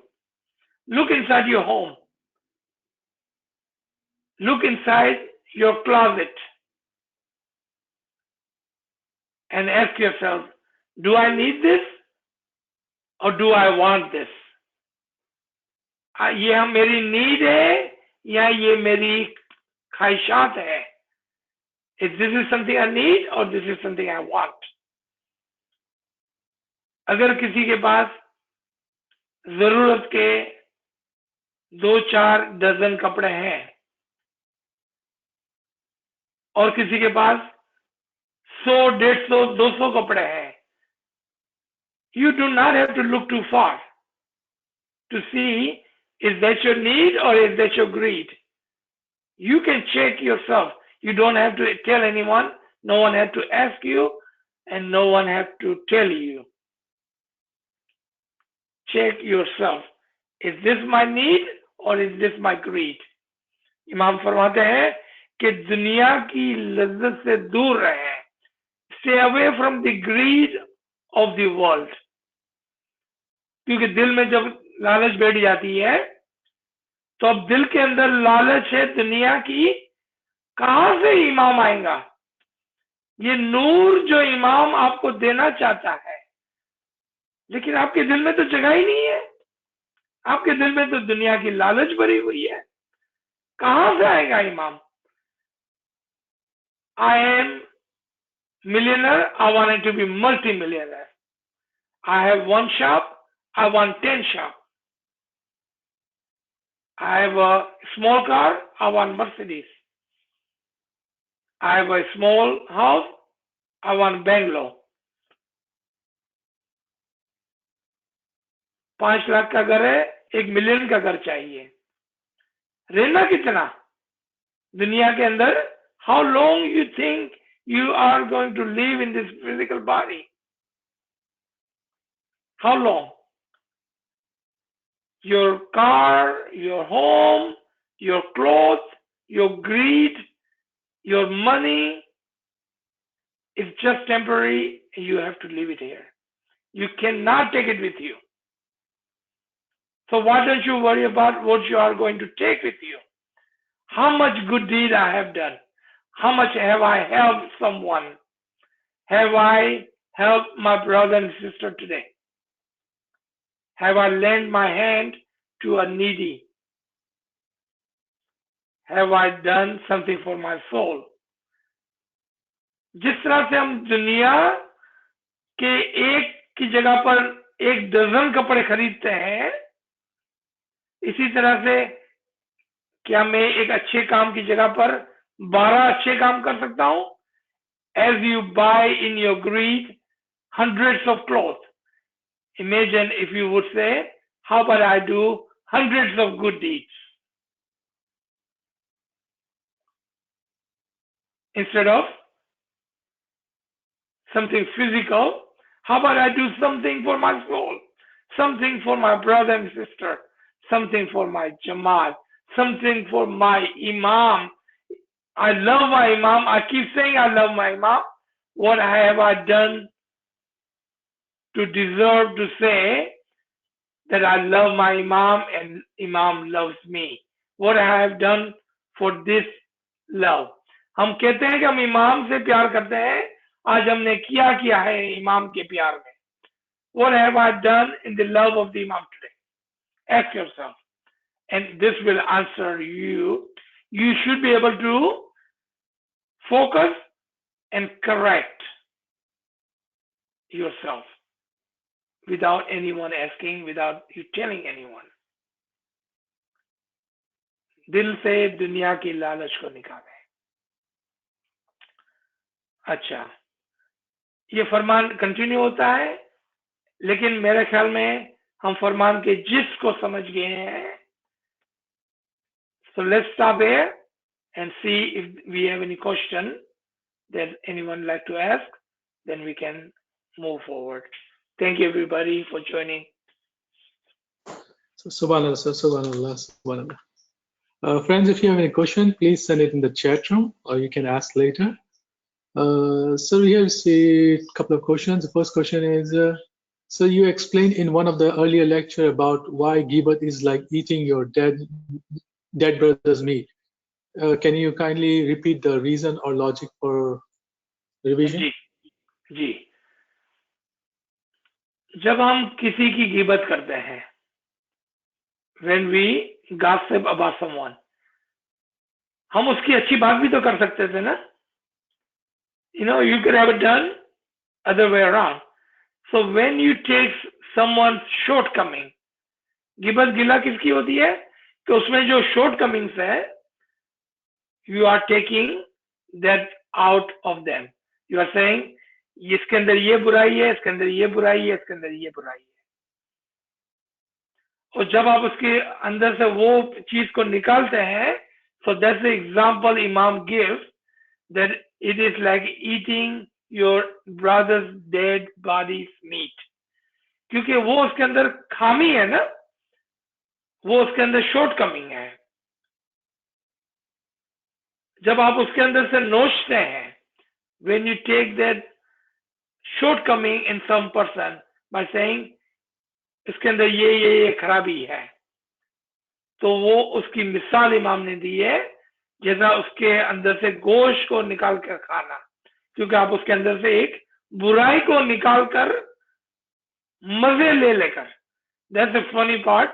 Look inside your home. Look inside your closet and ask yourself, do I need this or do I want this? ये मेरी need है या ये मेरी ख्वाहिशात है? If this is something I need or this is something I want? अगर किसी के पास जरूरत के 2-4 डजन कपड़े हैं और किसी के पास 100, 150, 200 कपड़े हैं, you do not have to look too far to see is that your need or is that your greed. You can check yourself. You don't have to tell anyone. No one has to ask you and no one has to tell you. Check yourself. Is this my need or is this my greed? इमाम फरमाते हैं कि दुनिया की लज्जत से दूर रहें. Stay away from the greed of the world. क्योंकि दिल में जब लालच बैठ जाती है तो अब दिल के अंदर लालच है दुनिया की, कहां से इमाम आएगा? ये नूर जो इमाम आपको देना चाहता है, लेकिन आपके दिल में तो जगह ही नहीं है. आपके दिल में तो दुनिया की लालच भरी हुई है. कहां से आएगा इमाम? I am millionaire, I wanted to be multi-millionaire. I have one shop, I want 10 shops. I have a small car, I want Mercedes. I have a small house, I want Bangalore. 5 lakh का घर है, 1 million का घर चाहिए. रहना कितना दुनिया के अंदर? How long you think you are going to live in this physical body? How long? Your car, your home, your clothes, your greed, your money is just temporary. You have to leave it here. You cannot take it with you. So why don't you worry about what you are going to take with you? How much good deed I have done? How much have I helped someone? Have I helped my brother and sister today? Have I lent my hand to a needy? Have I done something for my soul? जिस तरह से हम दुनिया के एक की जगह पर 1 डजन कपड़े खरीदते हैं, इसी तरह से क्या मैं एक अच्छे काम की जगह पर 12 अच्छे काम कर सकता हूं? As you buy in your greed hundreds of clothes, imagine if you would say, how about I do hundreds of good deeds? Instead of something physical, how about I do something for my soul, something for my brother and sister, something for my Jamaat, something for my Imam. I love my Imam. I keep saying I love my Imam. What have I done to deserve to say that I love my Imam and Imam loves me? What I have done for this love. हम कहते हैं कि हम इमाम से प्यार करते हैं. आज हमने किया है इमाम के प्यार में. What have I done in the love of the imam today? Ask yourself, and this will answer you. You should be able to focus and correct yourself without anyone asking, without you telling anyone. दिल से दुनिया की लालच को निकालें. अच्छा, ये फरमान continue होता है, लेकिन मेरे ख्याल में हम फरमान के जिस को समझ गए हैं. So let's stop here and see if we have any question that anyone like to ask. Then we can move forward. Thank you everybody for joining. So, Subhanallah, sir, Subhanallah, Subhanallah. Friends, if you have any question, please send it in the chat room or you can ask later. So we have a couple of questions. The first question is, so you explained in one of the earlier lecture about why ghibat is like eating your dead brother's meat. Can you kindly repeat the reason or logic for revision? जी, जब हम किसी की गिबत करते हैं, when we gossip about someone, हम उसकी अच्छी बात भी तो कर सकते थे ना. You could have it done other way around. So when you take someone's shortcoming, गिबत गिला किसकी होती है कि उसमें जो shortcomings है, you are taking that out of them. You are saying इसके अंदर ये बुराई है, इसके अंदर ये बुराई है, इसके अंदर ये बुराई है. और जब आप उसके अंदर से वो चीज को निकालते हैं, so that's the example Imam gives, that it is like eating your brother's dead body's meat. क्योंकि वो उसके अंदर खामी है ना, वो उसके अंदर शॉर्टकमिंग है. जब आप उसके अंदर से नोचते हैं, when you take that shortcoming in some person by saying इसके अंदर ये खराबी है, तो वो उसकी मिसाल इमाम ने दी है जैसा उसके अंदर से गोश्त को निकाल कर खाना. क्योंकि आप उसके अंदर से एक बुराई को निकाल कर मजे ले लेकर. That's the funny part,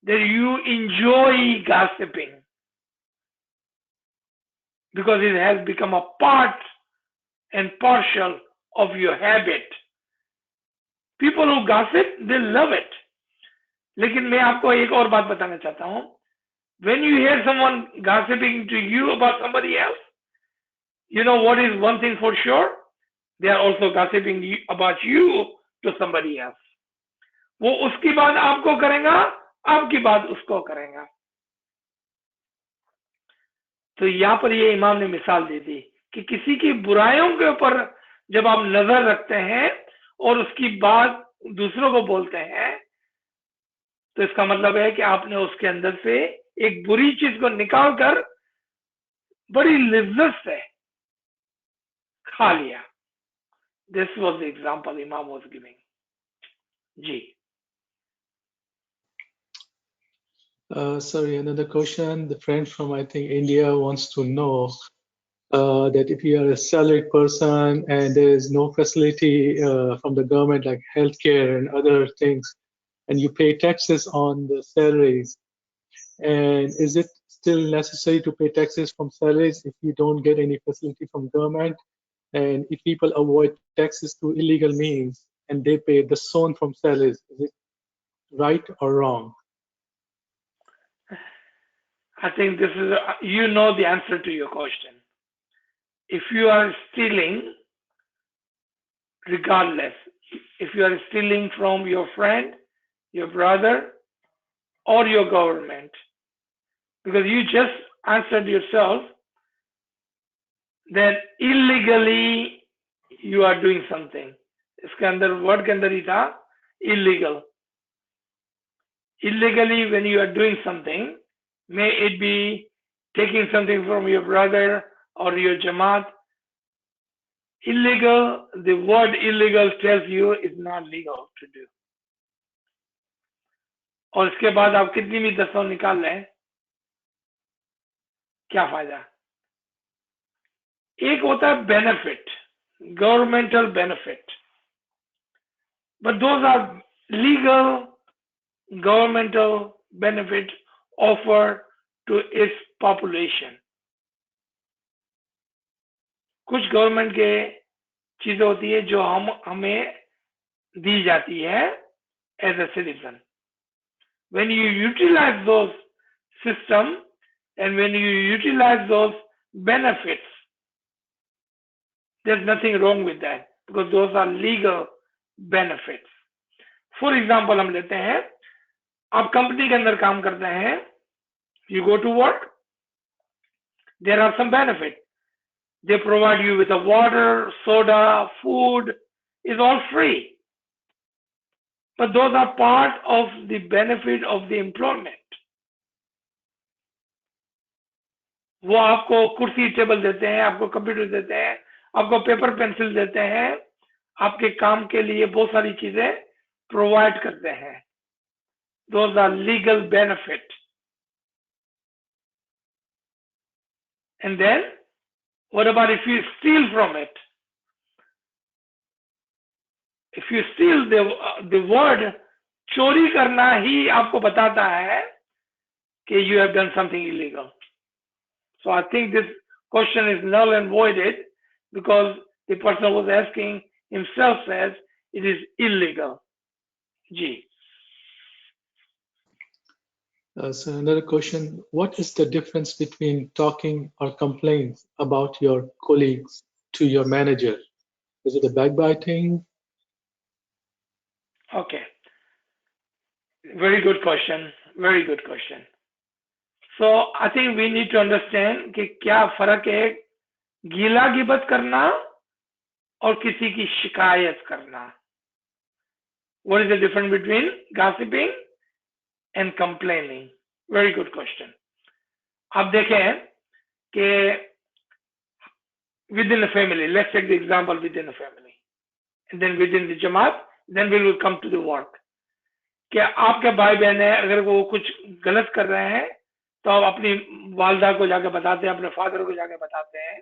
that you enjoy gossiping because it has become a part and partial of your habit. People who gossip, they love it. लेकिन मैं आपको एक और बात बताना चाहता हूं. When you hear someone gossiping to you about somebody else, you know what is one thing for sure? They are also gossiping about you to somebody else. वो उसकी बात आपको करेगा, आपकी बात उसको करेगा. तो यहाँ पर ये इमाम ने मिसाल दे दी कि किसी की बुराइयों के ऊपर जब आप नजर रखते हैं और उसकी बात दूसरों को बोलते हैं, तो इसका मतलब है कि आपने उसके अंदर से एक बुरी चीज को निकाल कर बड़ी लिज्जत से खा लिया. This was the example Imam was giving. Ji. Sorry, another question. The friend from, I think, India wants to know that if you are a salaried person and there is no facility from the government like healthcare and other things, and you pay taxes on the salaries, and is it still necessary to pay taxes from salaries if you don't get any facility from government? And if people avoid taxes through illegal means and they pay the sown from salaries, is it right or wrong? I think this is, you know the answer to your question. If you are stealing, regardless, if you are stealing from your friend, your brother, or your government, because you just answered yourself that illegally you are doing something. इसके अंदर word के अंदर ही था illegal. Illegally, when you are doing something, may it be taking something from your brother or your jamaat, illegal, the word illegal tells you is not legal to do. और इसके बाद आप कितनी भी दसों निकाल लें, क्या फायदा? एक होता है benefit, governmental benefit, but those are legal governmental benefit offered to its population. कुछ गवर्नमेंट के चीजें होती है जो हमें दी जाती है as a citizen. When you utilize those system and when you utilize those benefits, there's nothing wrong with that because those are legal benefits. For example, हम लेते हैं, आप कंपनी के अंदर काम करते हैं, you go to work, there are some benefits. They provide you with a water, soda, food, is all free. But those are part of the benefit of the employment. वो आपको कुर्सी टेबल देते हैं, आपको कंप्यूटर देते हैं, आपको paper pencil देते हैं, आपके काम के लिए बहुत सारी चीजें प्रोवाइड करते हैं. Those are legal benefit. And then, what about if you steal from it? If you steal, the word चोरी करना ही आपको बताता है कि you have done something illegal. So I think this question is null and voided because the person who was asking himself says it is illegal. G. So another question, what is the difference between talking or complaining about your colleagues to your manager? Is it a backbiting? Okay. Very good question. Very good question. So I think we need to understand कि क्या फर्क है गीला गिबत करना और किसी की शिकायत करना. What is the difference between gossiping and complaining? Very good question. आप देखें कि within a family, let's take the example within a family, and then within the Jamaat, then we will come to the work. क्या आपके भाई बहन है, अगर वो कुछ गलत कर रहे हैं तो आप अपनी वालदा को जाके बताते हैं, अपने फादर को जाके बताते हैं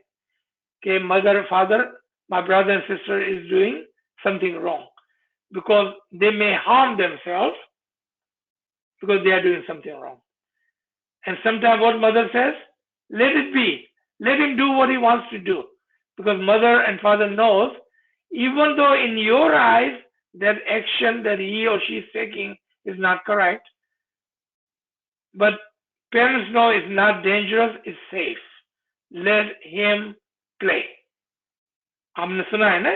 कि mother, father, my brother and sister is doing something wrong, because they may harm themselves because they are doing something wrong. And sometimes what mother says, let it be, let him do what he wants to do, because mother and father knows, even though in your eyes that action that he or she is taking is not correct, but parents know it's not dangerous, it's safe. Let him play. हमने सुना है ना,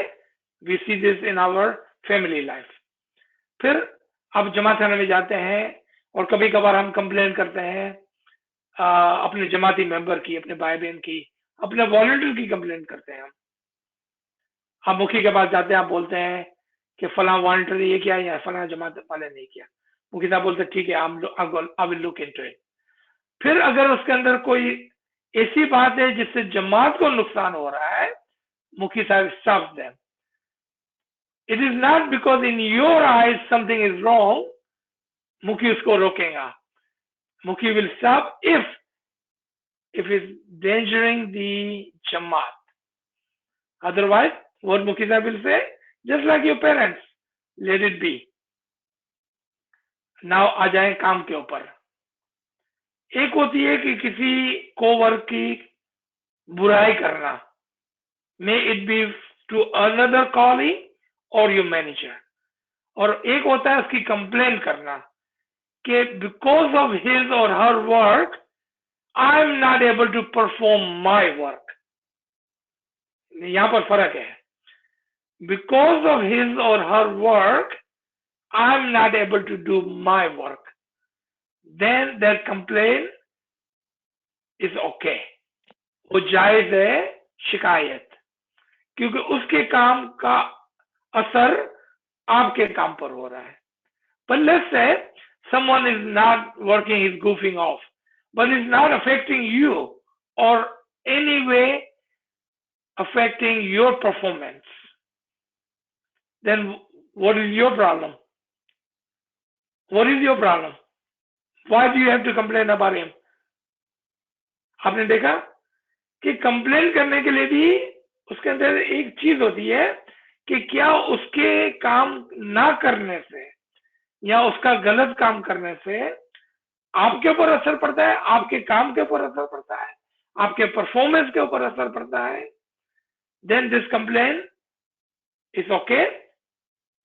we see this in our family life. फिर आप जमात खाने में जाते हैं और कभी कभार हम कंप्लेन करते हैं अपने जमाती मेंबर की, अपने भाई बहन की, अपने वॉलंटियर की कंप्लेन करते हैं. हम मुखी के पास जाते हैं, आप बोलते हैं कि फला वॉलंटियर ये किया या फला जमात वाले नहीं किया. मुखी साहब बोलते ठीक है, I will look into it. फिर अगर उसके अंदर कोई ऐसी बात है जिससे जमात को नुकसान हो रहा है, मुखी साहब stops them. It is not because in your eyes something is wrong, मुखी उसको रोकेगा. मुखी will stop if it's endangering the Jamaat. Otherwise, what Mukhi Sahib will say, just like your parents, let it be. Now आ जाए काम के ऊपर. एक होती है कि किसी कोवर्क की बुराई करना, may it be to another colleague or your manager, और एक होता है उसकी कंप्लेन करना कि because of his or her work I am not able to perform my work. यहाँ पर फर्क है. Because of his or her work I am not able to do my work. Then that complaint is okay. वो जायज है शिकायत, क्योंकि उसके काम का असर आपके काम पर हो रहा है. But let's say someone is not working, is goofing off, but it's not affecting you or any way affecting your performance. Then what is your problem? What is your problem? Why do you have to complain about him? आपने देखा कि complain करने के लिए भी उसके अंदर एक चीज होती है कि क्या उसके काम ना करने से या उसका गलत काम करने से आपके ऊपर असर पड़ता है, आपके काम के ऊपर असर पड़ता है, आपके परफॉर्मेंस के ऊपर असर पड़ता है, then this complain is okay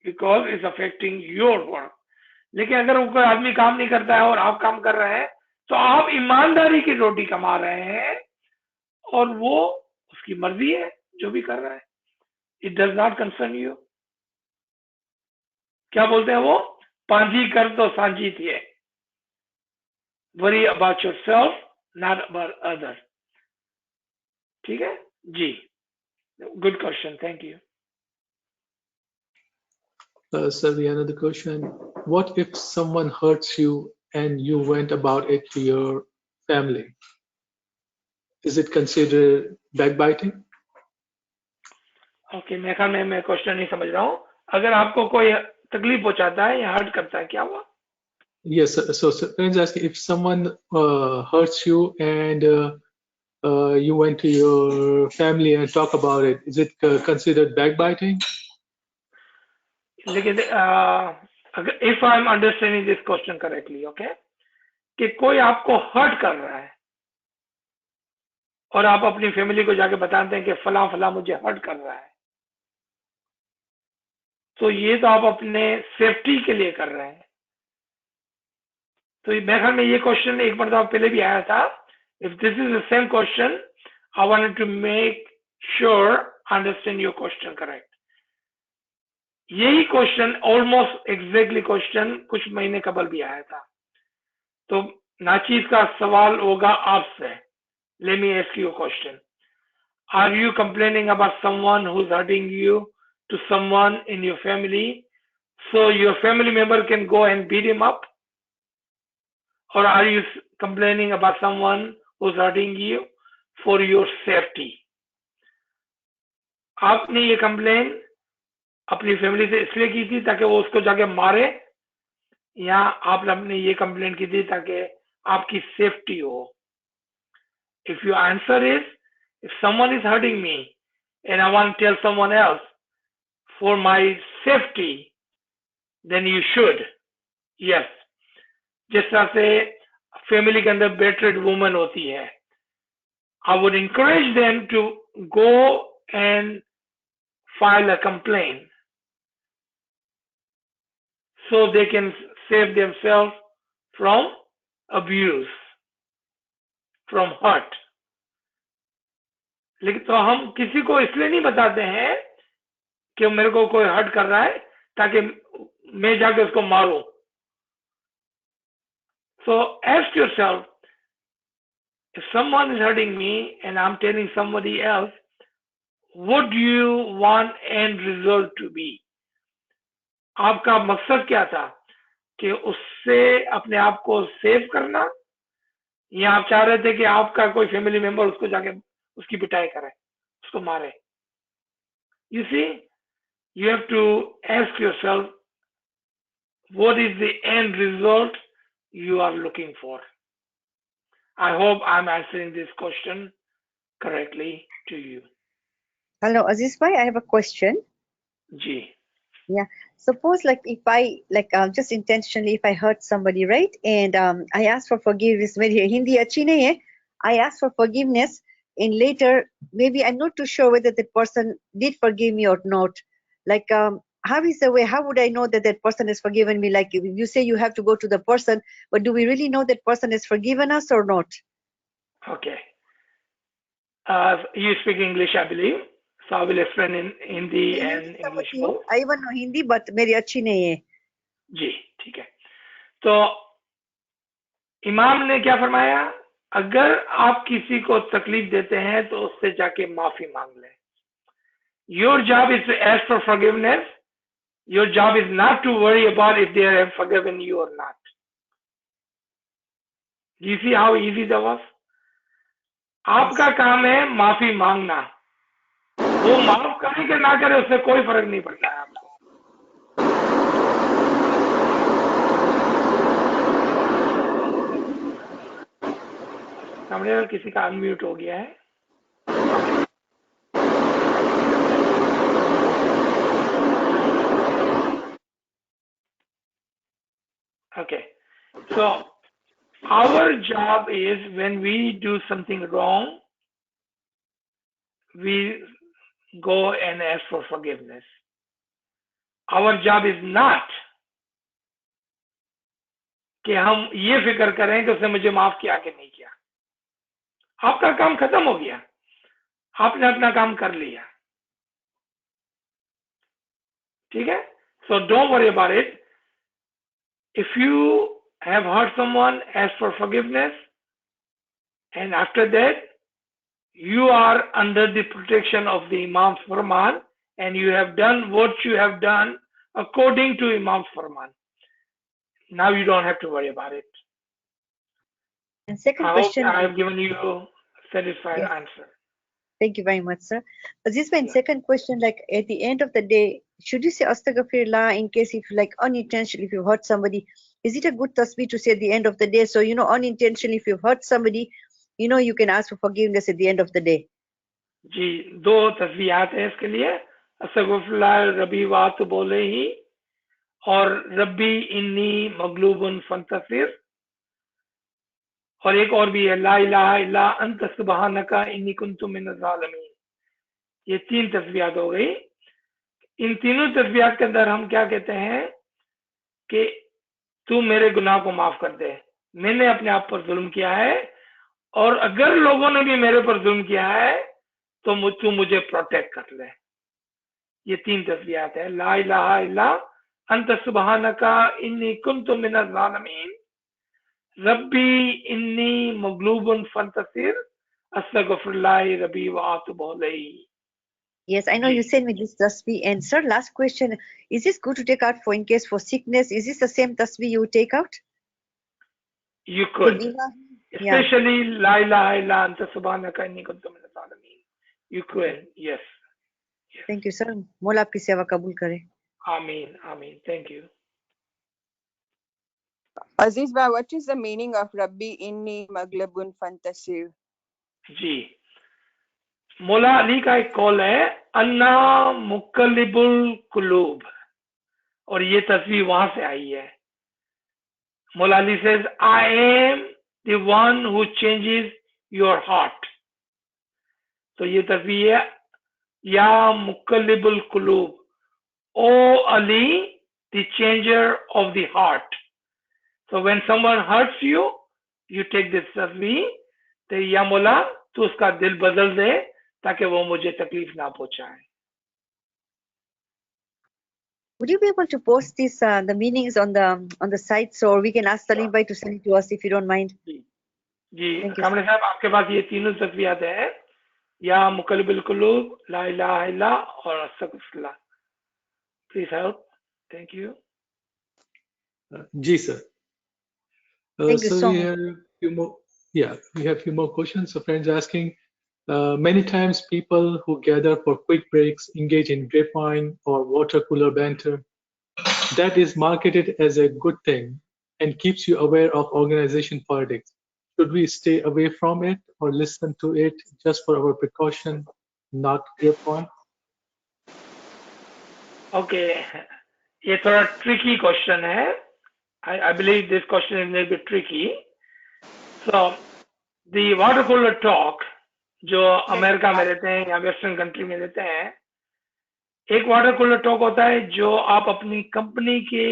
because is affecting your work. लेकिन अगर वो कोई आदमी काम नहीं करता है और आप काम कर रहे हैं तो आप ईमानदारी की रोटी कमा रहे हैं और वो उसकी मर्जी है जो भी कर रहा है, it does not concern you. क्या बोलते हैं वो, पांजी कर तो सांझी थी, worry about yourself not about other. ठीक है जी, good question, thank you. Sir, the another question. What if someone hurts you and you went about it to your family? Is it considered backbiting? Okay, मेरे ख्याल में मैं question नहीं समझ रहा हूँ। अगर आपको कोई तकलीफ पहुंचाता है या हर्ट करता है, क्या हुआ? Yes, sir. So friends asking if someone hurts you and you went to your family and talk about it, is it considered backbiting? लेकिन अगर if I am understanding this question correctly, okay, कि कोई आपको hurt कर रहा है और आप अपनी फैमिली को जाके बताते हैं कि फला फला मुझे हर्ट कर रहा है, तो ये तो आप अपने सेफ्टी के लिए कर रहे हैं। तो मेरे ख्याल में ये क्वेश्चन एक मरतबा पहले भी आया था। If this is the same question, I wanted to make sure understand your question correct. यही क्वेश्चन ऑलमोस्ट एग्जैक्टली क्वेश्चन कुछ महीने कबल भी आया था। तो नाचीज का सवाल होगा आपसे, let me ask you a question, are you complaining about someone who is hurting you to someone in your family so your family member can go and beat him up, or are you complaining about someone who's hurting you for your safety? आपने ये complain अपनी family से इसलिए की थी ताकि वो उसको जाके मारे, या आपने ये कंप्लेन की थी ताकि आपकी सेफ्टी हो? If your answer is, if someone is hurting me and I want to tell someone else for my safety, then you should, yes. जिस तरह से फैमिली के अंदर बेटरेड वुमन होती है, I would encourage them to go and file a complaint so they can save themselves from abuse, from hurt. लेकिन तो हम किसी को इसलिए नहीं बताते हैं कि मेरे को कोई हर्ट कर रहा है ताकि मैं जाके उसको मारूं। So ask yourself, if someone is hurting me and I'm telling somebody else, what do you want end result to be? आपका मकसद क्या था, कि उससे अपने आप को सेव करना, या आप चाह रहे थे कि आपका कोई फैमिली मेंबर उसको जाके उसकी पिटाई करे, उसको मारे? You see, you have to ask yourself, what is the end result you are looking for? I hope I'm answering this question correctly to you. Hello, Aziz bhai, I have a question. Ji. Yeah, suppose like if I just intentionally if I hurt somebody, right, and I ask for forgiveness, मेरी हिंदी अच्छी नहीं है, I ask for forgiveness, and later maybe I'm not too sure whether the person did forgive me or not. Like how is the way? How would I know that that person has forgiven me? Like you say you have to go to the person, but do we really know that person has forgiven us or not? Okay. You speak English, I believe. So I will explain in Hindi and English both. I even know Hindi, but मेरी अच्छी नहीं है. जी, ठीक है। तो इमाम ने क्या फरमाया, अगर आप किसी को तकलीफ देते हैं तो उससे जाके माफी मांग लें। Your job is to ask for forgiveness. Your job is not to worry about if they have forgiven you or not. Do you see how easy that was? आपका काम है माफी मांगना, वो माफ करे कि ना करे उससे कोई फर्क नहीं पड़ता है आपको। सामने किसी का अनम्यूट हो गया है। Okay. So our job is when we do something wrong, we go and ask for forgiveness. Our job is not कि हम ये फिक्र करें कि उसने मुझे माफ किया कि नहीं किया. आपका काम खत्म हो गया, आपने अपना काम कर लिया. ठीक है? So don't worry about it. If you have hurt someone, ask for forgiveness, and after that you are under the protection of the Imam's Farman, and you have done what you have done according to Imam's Farman. Now you don't have to worry about it. And second I hope question. I have given you a satisfied Yes. answer. Thank you very much, sir. This my Yeah. second question, like at the end of the day, should you say astaghfirullah in case if like unintentionally if you hurt somebody? Is it a good tasbih to say at the end of the day? So unintentionally if you hurt somebody, you can ask for forgiveness at the end of the day. जी, दो तस्बीहात हैं इसके लिए. अस्तगफिरुल्लाह रबी वात बोले ही और रब्बी इन्नी मगलूबुन फंतसिर, और एक और भी है ला इलाहा इल्ला अंत सुब्हानका इन्नी कुन्तु मिनज़ ज़ालिमीन. ये 3 तस्बीहात हो गई. इन तीनों तस्बीहात के अंदर हम क्या कहते हैं कि तू मेरे गुनाह को माफ कर दे, मैंने अपने आप पर जुल्म किया है, और अगर लोगों ने भी मेरे पर जुल्म किया है तो तू मुझे प्रोटेक्ट कर ले. ये 3 तस्बीहात है. ला इलाहा इल्ला अंत सुब्हानका इन्नी कुन्तु मिनज़ ज़ालिमीन, रब्बी इन्नी मगलूबुन फंतसिर, अस्तगफिरुल्लाह रबी व अतूबु अलैहि. Yes, I know you sent me this tasbih. And sir, last question, is this good to take out for in case for sickness? Is this the same tasbih you take out? You could, Yeah. especially la ilaha illa anta subhanaka inni kuntu minaz zalimin. You could, yes. Thank you, sir. Mola aapki seva kabul kare. Ameen, ameen. Thank you. Aziz bhai, what is the meaning of Rabbi inni maglabun fantasir? जी, मौला अली का एक call है अन्ना मुकल्लिबुल कुलूब, और ये तस्वीर वहां से आई है. मौला Ali says, I am the one who changes your heart. तो ये तस्वीर है या मुकल्लिबुल कुलूब, O Ali, the changer of the heart. So when someone hurts you, you take this tasbih, तो या मौला तू उसका दिल बदल दे ताकि वो मुझे तकलीफ ना पहुंचाए. Would you be able to post this the meanings on the site so we can ask Salim bhai to send it to us if you don't mind? Ji, Thank you, Kamre साहब आपके पास ये तीनों तस्बीहात हैं, या मुकल्लिबुल कुलूब, ला इलाहा इल्ला और अस्तगफिरुल्लाह. Please help. Thank you. Ji, sir. Thank you So so we much. have few more. Yeah, we have few more questions. So friends asking, many times people who gather for quick breaks engage in grapevine or water cooler banter. That is marketed as a good thing and keeps you aware of organization politics. Should we stay away from it or listen to it just for our precaution, not grapevine? Okay, ये थोड़ा tricky question है. I believe this question is a little bit tricky. So, the water cooler talk, जो America में रहते हैं या western country में रहते हैं, एक वाटर कूलर टॉक होता है जो आप अपनी कंपनी के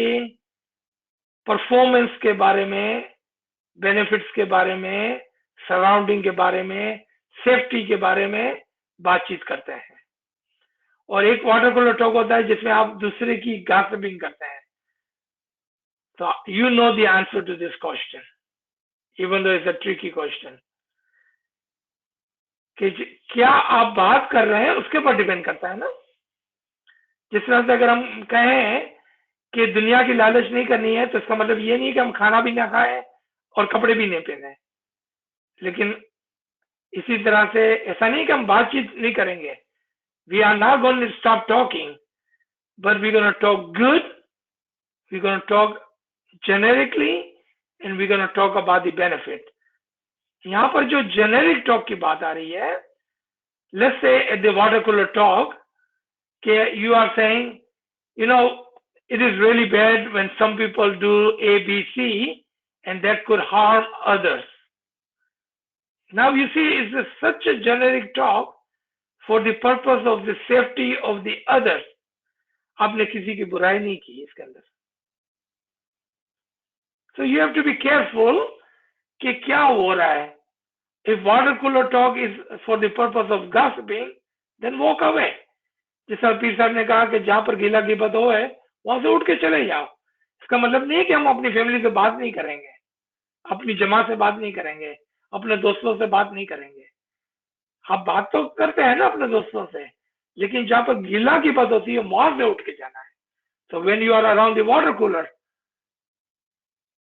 परफॉर्मेंस के बारे में, बेनिफिट्स के बारे में, सराउंडिंग के बारे में, सेफ्टी के बारे में बातचीत करते हैं. और एक वाटर कूलर टॉक होता है जिसमें आप दूसरे की गॉसिपिंग करते हैं. So you know the answer to this question, even though it's a tricky question. कि क्या आप बात कर रहे हैं उसके पर डिपेंड करता है ना. जिस तरह से अगर हम कहें कि दुनिया की लालच नहीं करनी है तो इसका मतलब ये नहीं कि हम खाना भी ना खाएं और कपड़े भी नहीं पहने. लेकिन इसी तरह से ऐसा नहीं कि हम बातचीत नहीं करेंगे. We are not going to stop talking, but we're going to talk good, we're going to talk generically, and we're going to talk about the benefit. यहाँ पर जो जेनेरिक टॉक की बात आ रही है, let's say at the water cooler talk, कि you are saying, you know, it is really bad when some people do A, B, C, and that could harm others. Now you see, it's such a generic talk for the purpose of the safety of the others. आपने किसी की बुराई नहीं की इसके अंदर. So you have to be careful कि क्या हो रहा है. If water cooler talk is for the purpose of gossiping, then walk away. जैसा पीर साहब ने कहा कि जहां पर गीला गिबत हो है वहां से उठ के चले जाओ. इसका मतलब नहीं है कि हम अपनी फैमिली से बात नहीं करेंगे, अपनी जमा से बात नहीं करेंगे, अपने दोस्तों से बात नहीं करेंगे. आप बात तो करते हैं ना अपने दोस्तों से, लेकिन जहां पर गीला गिबत होती है वहां से उठ के जाना है. So when you are around the water cooler,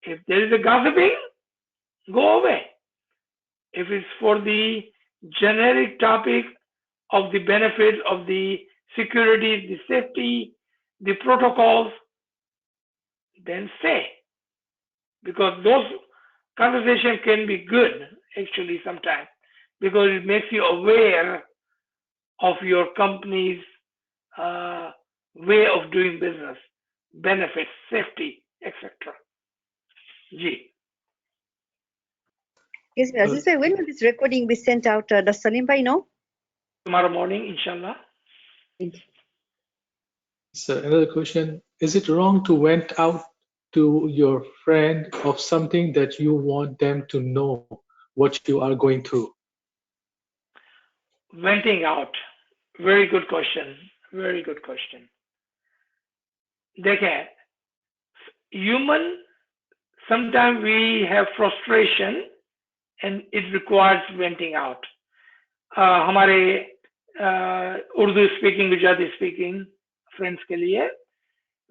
if there is a gossiping, go away. If it's for the generic topic of the benefits of the security, the safety, the protocols, then stay. Because those conversations can be good actually sometimes, because it makes you aware of your company's way of doing business, benefits, safety, etc. Ji. Yes, Aziz bhai, when will this recording be sent out? Does Salim bhai know? Tomorrow morning, inshallah. So another question, is it wrong to vent out to your friend of something that you want them to know what you are going through? Venting out. Very good question. Very good question. देखें, human, sometimes we have frustration and it requires venting out. हमारे Urdu speaking, Gujarati speaking friends के लिए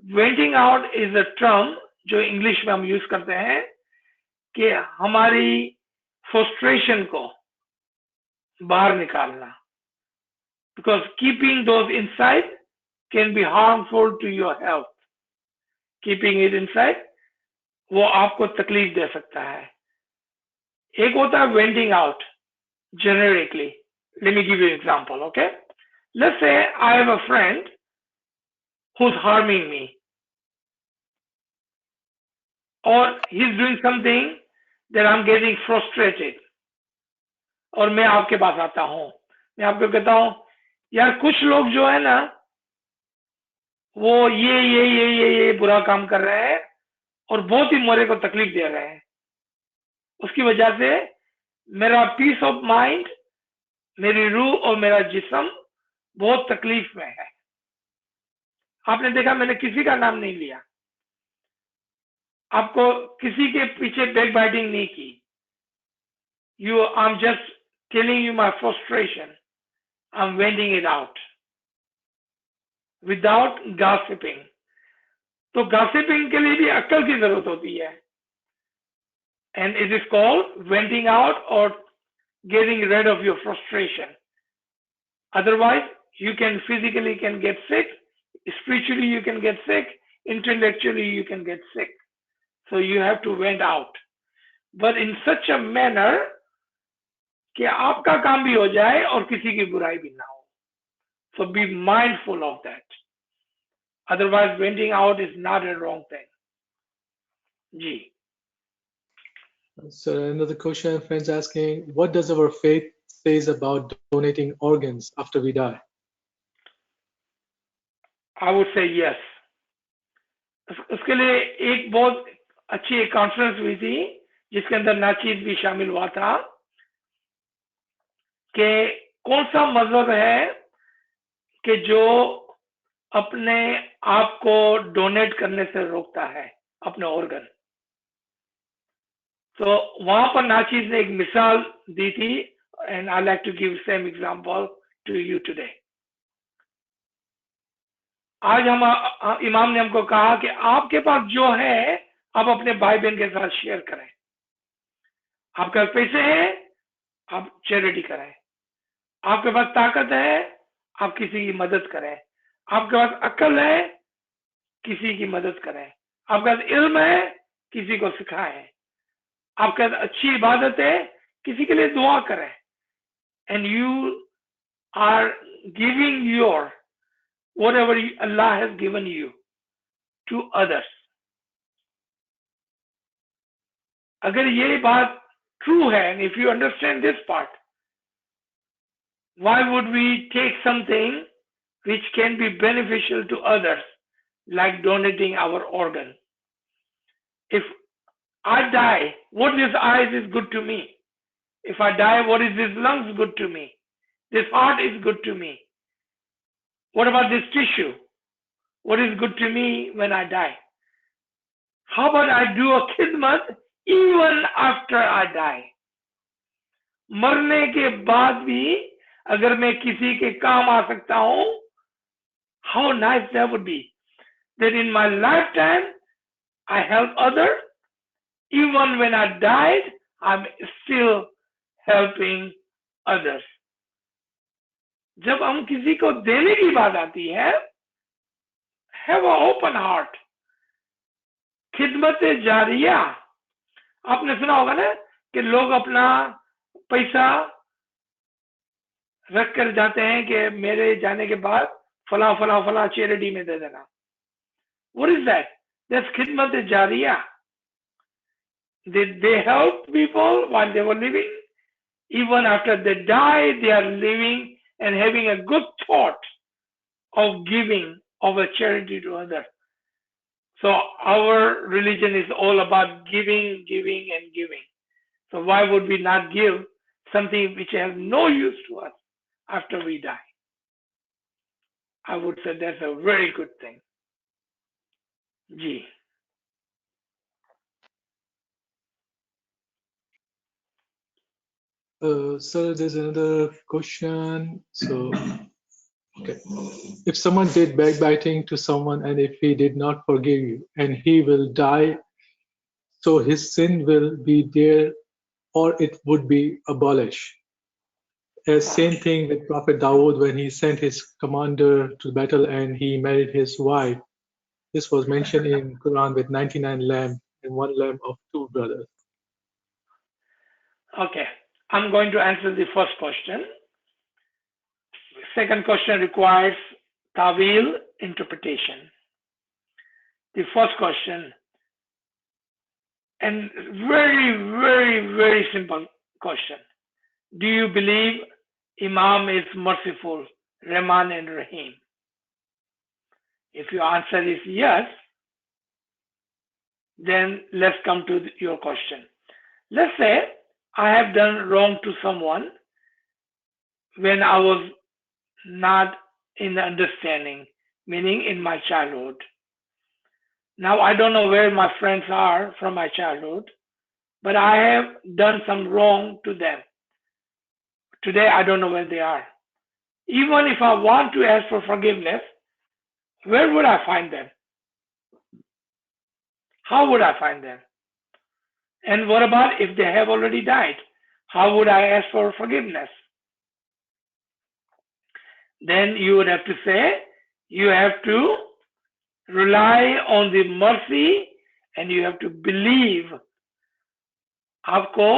venting out is a term जो English में हम use करते हैं कि हमारी frustration को बाहर निकालना. Because keeping those inside can be harmful to your health. Keeping it inside, वो आपको तकलीफ दे सकता है. एक होता है venting out generically. Let me give you an example, okay? Let's say I have a friend who's harming me, or he's doing something that I'm getting frustrated. और मैं आपके पास आता हूं, मैं आपको कहता हूं यार कुछ लोग जो है ना वो ये बुरा काम कर रहे हैं और बहुत ही मोरे को तकलीफ दे रहे हैं. उसकी वजह से मेरा पीस ऑफ माइंड, मेरी रूह और मेरा जिस्म बहुत तकलीफ में है. आपने देखा मैंने किसी का नाम नहीं लिया, आपको किसी के पीछे बैक बाइटिंग नहीं की. I'm just telling you my frustration. I'm venting it out without gossiping. तो gossiping के लिए भी अक्ल की जरूरत होती है. And it is called venting out or getting rid of your frustration. Otherwise, you can physically can get sick, spiritually you can get sick, intellectually you can get sick. So you have to vent out, but in such a manner कि आपका काम भी हो जाए और किसी की बुराई भी ना हो. So be mindful of that. Otherwise, venting out is not a wrong thing. Ji. So another question, friends asking, what does our faith says about donating organs after we die? I would say yes. उसके लिए एक बहुत अच्छी conference हुई थी जिसके अंदर नाचीद भी शामिल हुआ था कि कौन सा मजहब है कि जो अपने आप को डोनेट करने से रोकता है, अपने ऑर्गन. तो वहां पर नाचीज ने एक मिसाल दी थी, and I like to give same example to you today. आज हम इमाम ने हमको कहा कि आपके पास जो है आप अपने भाई बहन के साथ शेयर करें. आपके पास पैसे हैं, आप चैरिटी करें. आपके पास ताकत है, आप किसी की मदद करें. आपके पास अक्ल है, किसी की मदद करें. आपके पास इल्म है, किसी को सिखाएं. आपके पास अच्छी इबादत है, किसी के लिए दुआ करें. And you are giving your whatever Allah has given you. to others. अगर ये बात true है, and if you understand this part, why would we take something which can be beneficial to others, like donating our organ? If I die, what is eyes is good to me? If I die, what is this lungs good to me? This heart is good to me. What about this tissue? What is good to me when I die? How about I do a khidmat even after I die? मरने के बाद भी अगर मैं किसी के काम आ सकता हूं, how nice that would be. That in my lifetime I help others. Even when I died, I'm still helping others. जब हम किसी को देने की बात आती है, have an open heart. खिदमत जारिया, आपने सुना होगा ना कि लोग अपना पैसा रख कर जाते हैं कि मेरे जाने के बाद फला फला फला चैरिटी में दे देना. What is that? That's खिदमत जारिया. Did they help people while they were living? Even after they die, they are living and having a good thought of giving of a charity to others. So our religion is all about giving, giving, and giving. So why would we not give something which has no use to us after we die? I would say that's a very good thing. Ji. Sir, there's another question. So, okay. If someone did backbiting to someone and if he did not forgive you and he will die, so his sin will be there or it would be abolished. As same thing with Prophet Dawood when he sent his commander to battle and he married his wife. This was mentioned in Quran with 99 lambs and 1 lamb of 2 brothers. Okay, I'm going to answer the first question. Second question requires Tawil interpretation. The first question, and very, very, very simple question. Do you believe Imam is merciful, Rahman and Rahim? If your answer is yes, then let's come to your question. Let's say I have done wrong to someone when I was not in the understanding, meaning in my childhood. Now I don't know where my friends are from my childhood, but I have done some wrong to them. Today I don't know where they are. Even if I want to ask for forgiveness, where would I find them? How would I find them? And what about if they have already died? How would I ask for forgiveness? Then you would have to say, you have to rely on the mercy and you have to believe. आपको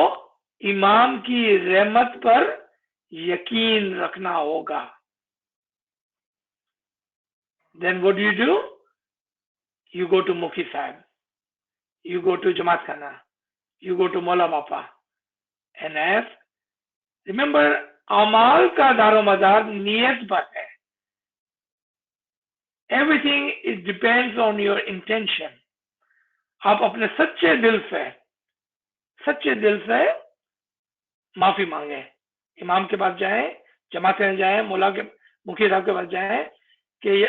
इमाम की रहमत पर यकीन रखना होगा. Then what do? You go to Mukhi Sahib, you go to Jamaat Khana, you go to Mola Bapa and ask. Remember, अमाल का दारोमदार नियत पर है. Everything it depends on your intention. आप अपने सच्चे दिल से माफी मांगे. इमाम के पास जाएं, जमात में जाएं, मुला के मुखी साहब के पास जाएं कि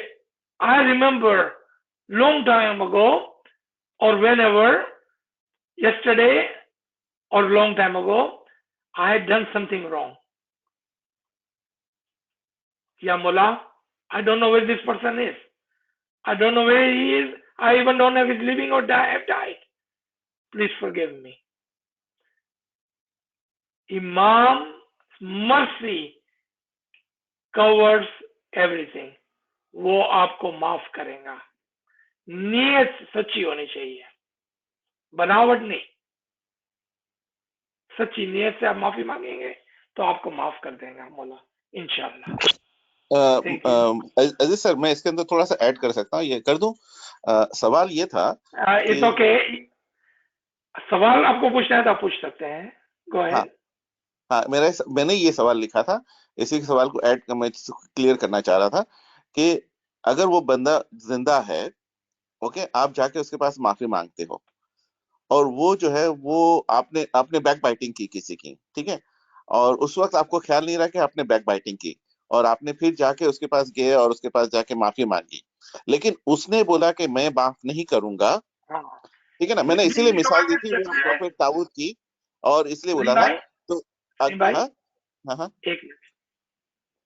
I remember long time ago or whenever, yesterday or long time ago, I had done something wrong. Ya Mullah, I don't know where this person is. I don't know where he is. I even don't know if he's living or have died. Please forgive me. Imam's mercy covers everything. वो आपको माफ करेगा. नीयत सच्ची होनी चाहिए, बनावट नहीं. सच्ची नीयत से आप माफी मांगेंगे तो आपको माफ कर देगा मौला, इंशाल्लाह. Thank you. अजीज सर, मैं इसके अंदर थोड़ा सा ऐड कर सकता हूँ, ये कर दूं? सवाल ये था It's कि okay. सवाल आपको पूछना है तो आप पूछ सकते हैं. Go हाँ ahead. हाँ, मैंने ये सवाल लिखा था, इसी सवाल को ऐड मैं क्लियर करना चाह रहा था कि अगर वो बंदा जिंदा है, ओके, आप जाके उसके पास माफी मांगते हो, और वो जो है वो आपने आपने बैक बाइटिंग की किसी की, ठीक है, और उस वक्त आपको ख्याल नहीं रहा कि आपने बैक बाइटिंग की, और आपने फिर जाके उसके पास गए और उसके पास जाके माफी मांगी, लेकिन उसने बोला कि मैं माफ नहीं करूंगा, हाँ. ठीक है ना, मैंने इसीलिए ये मिसाल जवाब दी दे थी वो सकते हैं. प्रॉफिट ताऊद की, और इसलिए नहीं बोला था, भाई, तो नहीं भाई, हाँ हाँ हाँ, एक minute.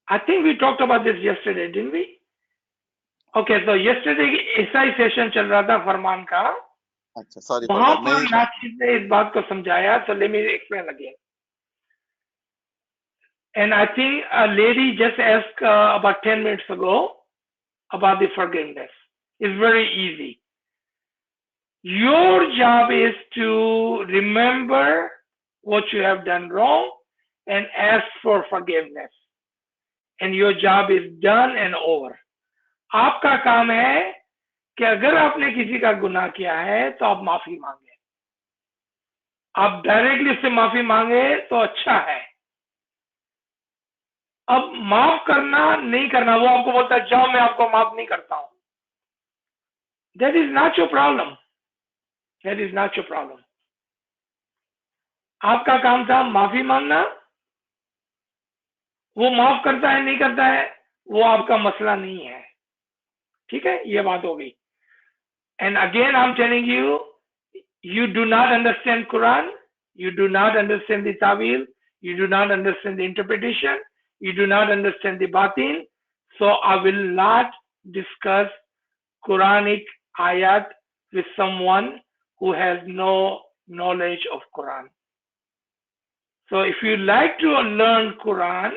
I think we talked about this yesterday, didn't we? Okay, so yesterday ऐसा ही सेशन चल रहा था फरमान का. अच्छा, सॉरी फॉर वहां दैट, पर मैं नाचिद ने इस बात को समझाया. So let me explain again. And I think a lady just asked about 10 minutes ago about the forgiveness. It's very easy. Your job is to remember what you have done wrong and ask for forgiveness. And your job is done and over. आपका काम है कि अगर आपने किसी का गुनाह किया है तो आप माफी मांगे. आप डायरेक्टली उससे माफी मांगे तो अच्छा है. अब माफ करना नहीं करना, वो आपको बोलता है जाओ मैं आपको माफ नहीं करता हूं. That is not your problem. That is not your problem. आपका काम था माफी मांगना. वो माफ करता है नहीं करता है वो आपका मसला नहीं है. ठीक है, ये बात हो गई. And again I'm telling you, you do not understand Quran, you do not understand the Tawil, you do not understand the interpretation, you do not understand the Batin, so I will not discuss Quranic ayat with someone who has no knowledge of Quran. So if you like to learn Quran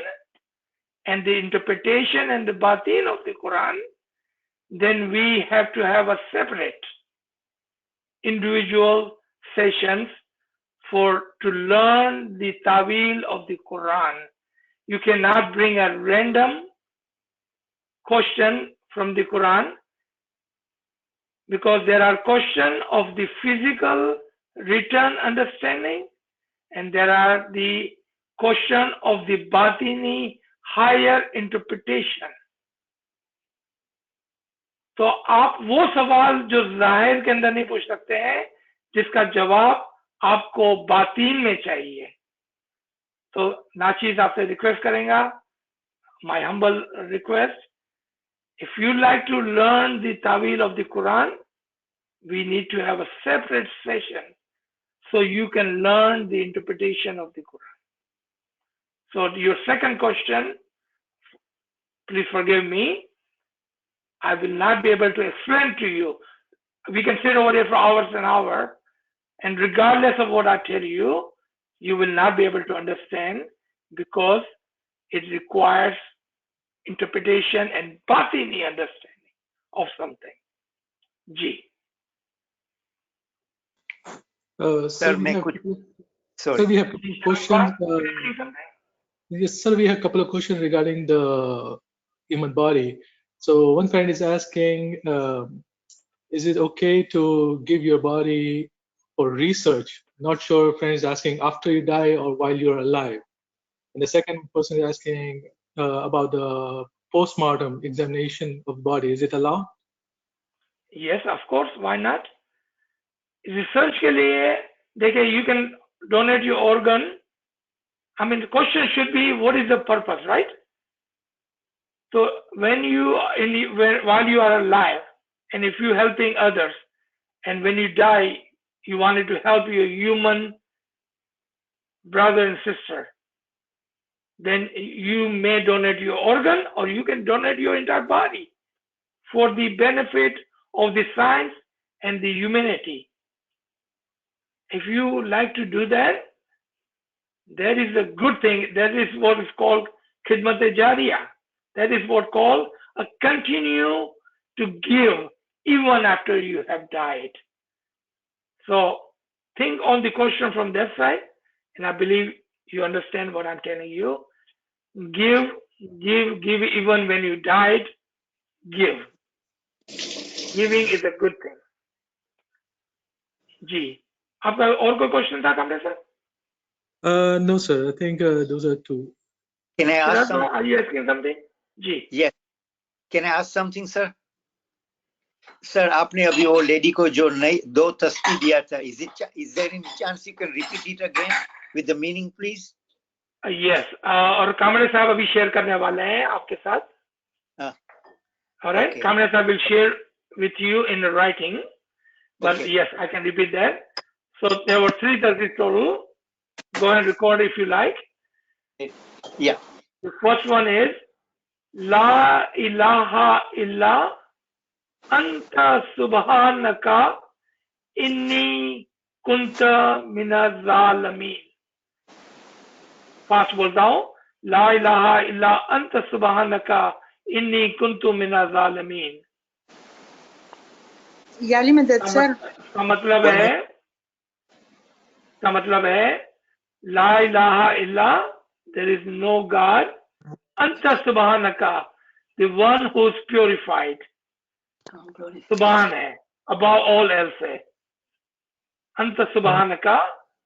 and the interpretation and the Batin of the Quran, then we have to have a separate individual sessions to learn the Tawil of the Quran. You cannot bring a random question from the Quran, because there are questions of the physical written understanding and there are the question of the batini higher interpretation. तो आप वो सवाल जो जाहिर के अंदर नहीं पूछ सकते हैं, जिसका जवाब आपको बातीन में चाहिए. तो नाचीज आपसे रिक्वेस्ट करेगा, my humble request, if you like to learn the Tawil of the Quran, we need to have a separate session so you can learn the interpretation of the Quran. So your second question, please forgive me, I will not be able to explain to you. We can sit over here for hours and hours, and regardless of what I tell you, you will not be able to understand, because it requires interpretation and batini understanding of something. G. Sir, we मैं have कुछ sir, sorry we have questions. Yes, sir, we have a couple of questions regarding the human body. So one friend is asking, is it okay to give your body for research? Not sure, friend is asking after you die or while you're alive. And the second person is asking about the postmortem examination of the body. Is it allowed? Yes, of course, why not? Research के लिए देखिए, you can donate your organ. I mean, the question should be, what is the purpose, right? So when you while you are alive, and if you're helping others, and when you die, you wanted to help your human brother and sister, then you may donate your organ, or you can donate your entire body for the benefit of the science and the humanity. If you like to do that, that is a good thing. That is what is called khidmat-e-jariyah. That is what called a continue to give even after you have died. So think on the question from that side, and I believe you understand what I'm telling you. Give give even when you died. Give. Giving is a good thing. जी, आपका और कोई question था Kamre sir? No, sir. I think those are two. Can I ask something? Are you asking something? जी. Yes. Can I ask something, sir? Sir, आपने अभी वो lady को जो नई 2 तस्वीर दिया था, is there any chance you can repeat it again with the meaning, please? Yes. और कामरे साहब अभी शेयर करने वाले हैं आपके साथ. Alright. Okay. Kamra sir will share with you in the writing. But Okay. yes, I can repeat that. So there were 3 tasbih total. Go ahead and record if you like. Yeah. The first one is La ilaha illa anta subhanaka inni kunta minaz zalimin. Fast bolta hu. La ilaha illa anta subhanaka inni kuntu minaz zalimin. याली में दर्द sir का मतलब है ला इलाहा इल्ला, there is no God, anta subhanaka, the one who is purified. सुबहान है, above all else है. anta subhanaka,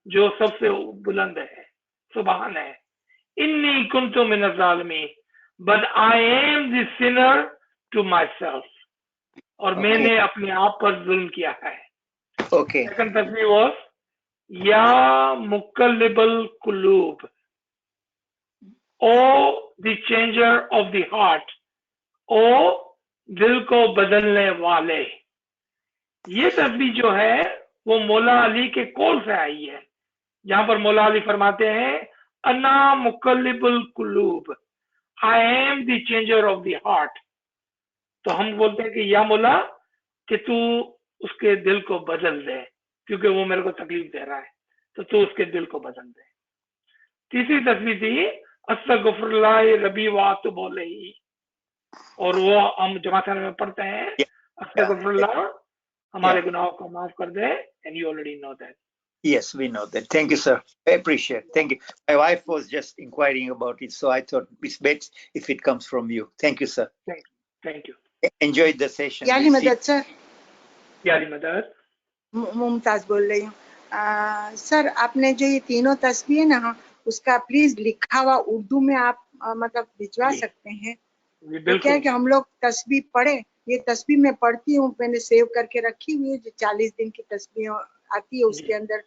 जो सबसे बुलंद है, सुबहान है. inni kuntu minaz zalimin, but I am the sinner to myself. और मैंने अपने आप पर जुल्म किया है. Okay. Second tasbih was Ya Muqallibal Qulub, O the changer of the heart, O दिल को बदलने वाले. ये तस्बीह जो है वो मौला अली के कौल से आई है, जहां पर मौला अली फरमाते हैं अन्ना मुकल्लिबुल कुलूब, I am the changer of the heart. तो हम बोलते हैं कि या मौला कि तू उसके दिल को बदल दे, क्योंकि वो मेरे को तकलीफ दे रहा है, तो तू उसके दिल को बदल दे. तीसरी तस्बीह थी अस्तगफिरुल्लाह रबी व अतूबु अलैहि, और वो हम जमाखाने में पढ़ते हैं अस्तगफिरुल्लाह, हमारे गुनाहों को माफ कर दे. And you already know that. Yes, we know that. Thank you, sir. I appreciate it. Thank you. My wife was just inquiring about it, so I thought it's best if it comes from you. Thank you, sir. Thank you. Enjoyed the session. याली में दर्द sir याली मदद. मुमताज बोल रही हूँ. Sir आपने जो ये तीनों तस्वीर है ना, उसका प्लीज लिखा हुआ उर्दू में आप मतलब भिजवा सकते हैं. तो क्या है कि हम लोग तस्वीर पढ़े, ये तस्वीर मैं पढ़ती हूँ, मैंने सेव करके रखी हुई है, जो 40 दिन की तस्वीर आती है उसके अंदर,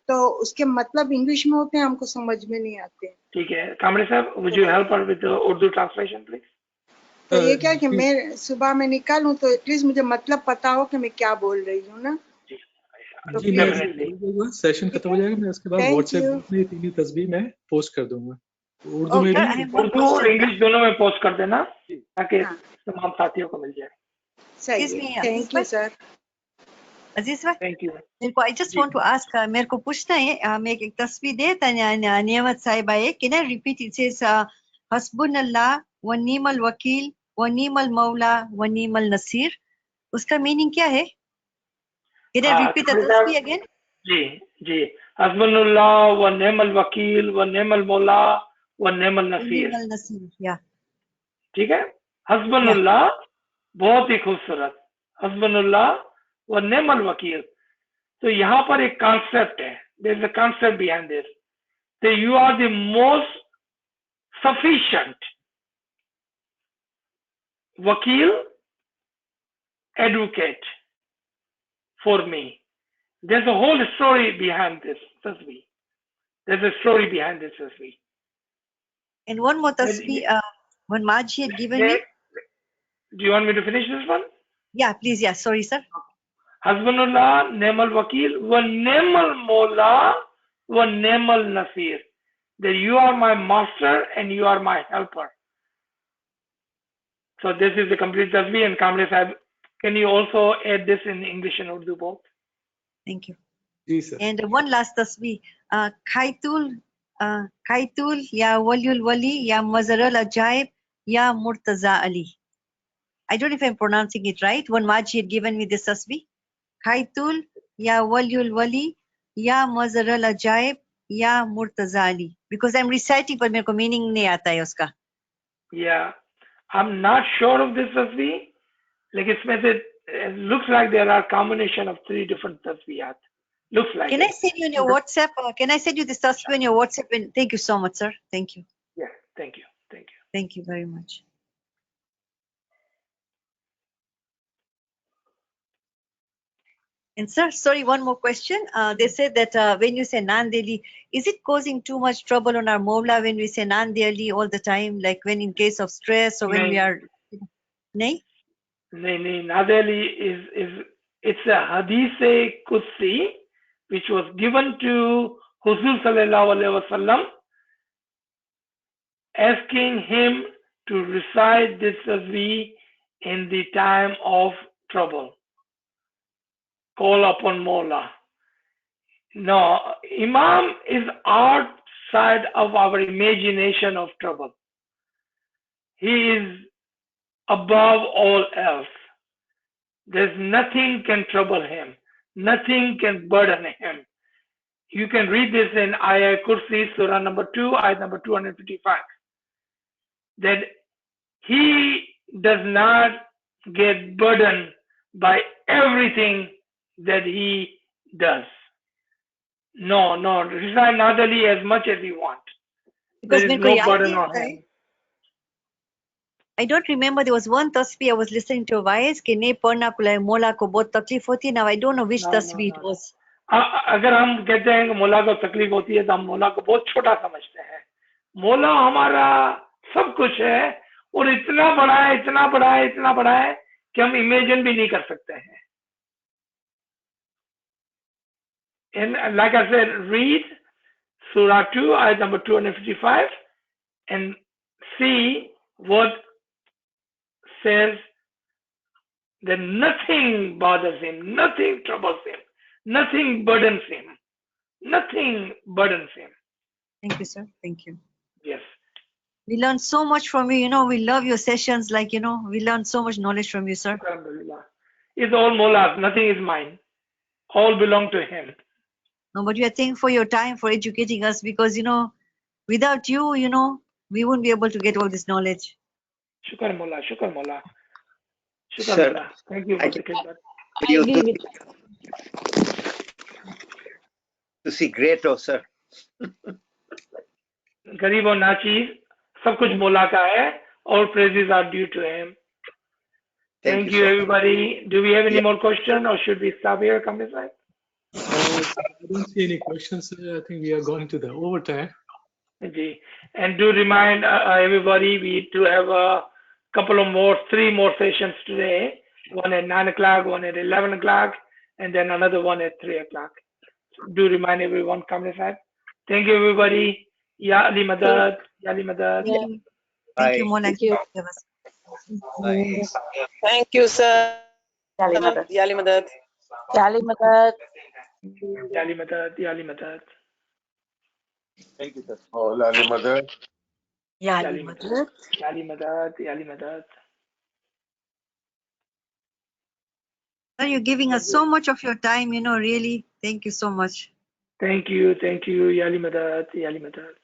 तो उसके मतलब इंग्लिश में होते हैं, हमको समझ में नहीं आते. ठीक है कामरे साहब, would you help her with the Urdu translation please? तो ये क्या है कि मैं सुबह में निकालूं तो एटलीस्ट मुझे मतलब पता हो कि मैं क्या बोल रही हूँ ना. जी मैं सेशन खत्म हो जाएगा, मैं उसके बाद व्हाट्सएप में तीनों तस्वीर मैं पोस्ट कर दूंगा. उर्दू में भी, उर्दू और इंग्लिश दोनों में पोस्ट कर देना ताकि तमाम साथियों को मिल जाए. सही है. Thank you sir. अजीज भाई, थैंक यू. मेरे को I just want to ask, मेरे को पूछना है, मैं एक तस्वीर दे नियामत साहिबा है, can I repeat? It says हस्बुनल्लाह व निमल वकील व निमल मौला व निमल नसीर. उसका मीनिंग क्या है? कैन आई रिपीट द तस्वीर अगेन? जी हस्बुनल्लाह व निमल वकील व निमल मौला व निमल नसीर. या ठीक है. हस्बुनल्लाह बहुत ही खूबसूरत, हस्बुनल्लाह व निमल वकील. तो यहाँ पर एक कॉन्सेप्ट है, there is a concept behind this, that you are the most sufficient वकील, advocate for me. There's a whole story behind this tasbih. There's a story behind this tasbih. And one more tasbih, when Maji had given me. Do you want me to finish this one? Yeah, please. Yeah, sorry, sir. Hasbunallah, Nemal Wakil, wa Nemal Mola, wa Nemal Nasir. That you are my master and you are my helper. So this is the complete tasbih. And Kamle Sahib, can you also add this in English and Urdu both? Thank you. जी sir. And one last tasbih, Khaitul ya Waliul Wali ya Mazarul Ajaib ya Murtaza Ali. I don't know if I'm pronouncing it right. One Maji had given me this tasbih. Khaitul ya Waliul Wali ya Mazarul Ajaib ya Murtaza Ali. Because I'm reciting, but मेरे को meaning नहीं आता है उसका. Yeah, I'm not sure of this tasbih. Like it looks like there are combination of 3 different tasbihat. Looks like Can I it. send you on your WhatsApp? Can I send you this tasbih on your WhatsApp? And thank you so much, sir. Thank you. Yeah, thank you. Thank you. Thank you very much. And sir, sorry, one more question. They said that when you say Nandeli, is it causing too much trouble on our Mawla when we say Nandeli all the time, like when in case of stress or when we Nahin, are, nay? nahin, Nadeli is it's a hadith Qudsi which was given to Huzur sallallahu alaihi wasallam, asking him to recite this tasbih in the time of trouble. Call upon Mawla. No, Imam is outside of our imagination of trouble. He is above all else. There's nothing can trouble him. Nothing can burden him. You can read this in Ayah Kursi, Surah number 2, Ayah number 255. That he does not get burdened by everything that he does. No, recite Nadali as much as you want. Because There is when no I burden did, on him. I don't remember, there was one tasbih I was listening to a voice कि नहीं पढ़ना कुल मौला को बहुत तकलीफ होती. Now I don't know which tasbih it was. अगर हम कहते हैं कि मौला को तकलीफ होती है तो हम मौला को बहुत छोटा समझते हैं. मौला हमारा सब कुछ है और इतना बड़ा है, इतना बड़ा है, इतना बड़ा है कि हम इमेजिन भी नहीं कर सकते हैं. And like I said, read Surah 2, ayat number 255 and see what says that nothing bothers him, nothing troubles him, nothing burdens him. Nothing burdens him. Thank you, sir. Thank you. Yes. We learned so much from you. You know, we love your sessions. Like, you know, we learned so much knowledge from you, sir. Alhamdulillah. It's all Mawla's. Nothing is mine. All belong to him. No, but we are thankful for your time, for educating us, because, you know, without you, you know, we wouldn't be able to get all this knowledge. Shukar Mawla. Shukar Mawla. Shukar Sir, Mawla. Thank you for the khidmat. I agree with to see great, oh sir. Garib और नाचीज सब कुछ मौला का है. All praises are due to him. Thank you, sir. everybody. Do we have any Yeah. more questions or should we stop here? Come this side. I don't see any questions. I think we are going to the overtime. Ji. And do remind everybody we do have a couple of more, 3 more sessions today. One at 9 o'clock, one at 11 o'clock, and then another one at 3 o'clock. Do remind everyone, come this side. Thank you, everybody. Ya Ali Madad. Ya Ali Madad. Yeah. Thank you, Bye. Mola. Thank you. Bye. Thank you, sir. Yali Madad. Yali Madad. Ya Ali Madad. Ya Ali Madad. Thank you, sir. Oh, Lali Mother. Ya Ya Ali Ali Madad. Madad. Ya Ali Madad. Ya Ali Madad. Sir, you're giving us so much of your time, you know, really. Thank you so much. Thank you. Ya Ali Madad. Ya Ali Madad.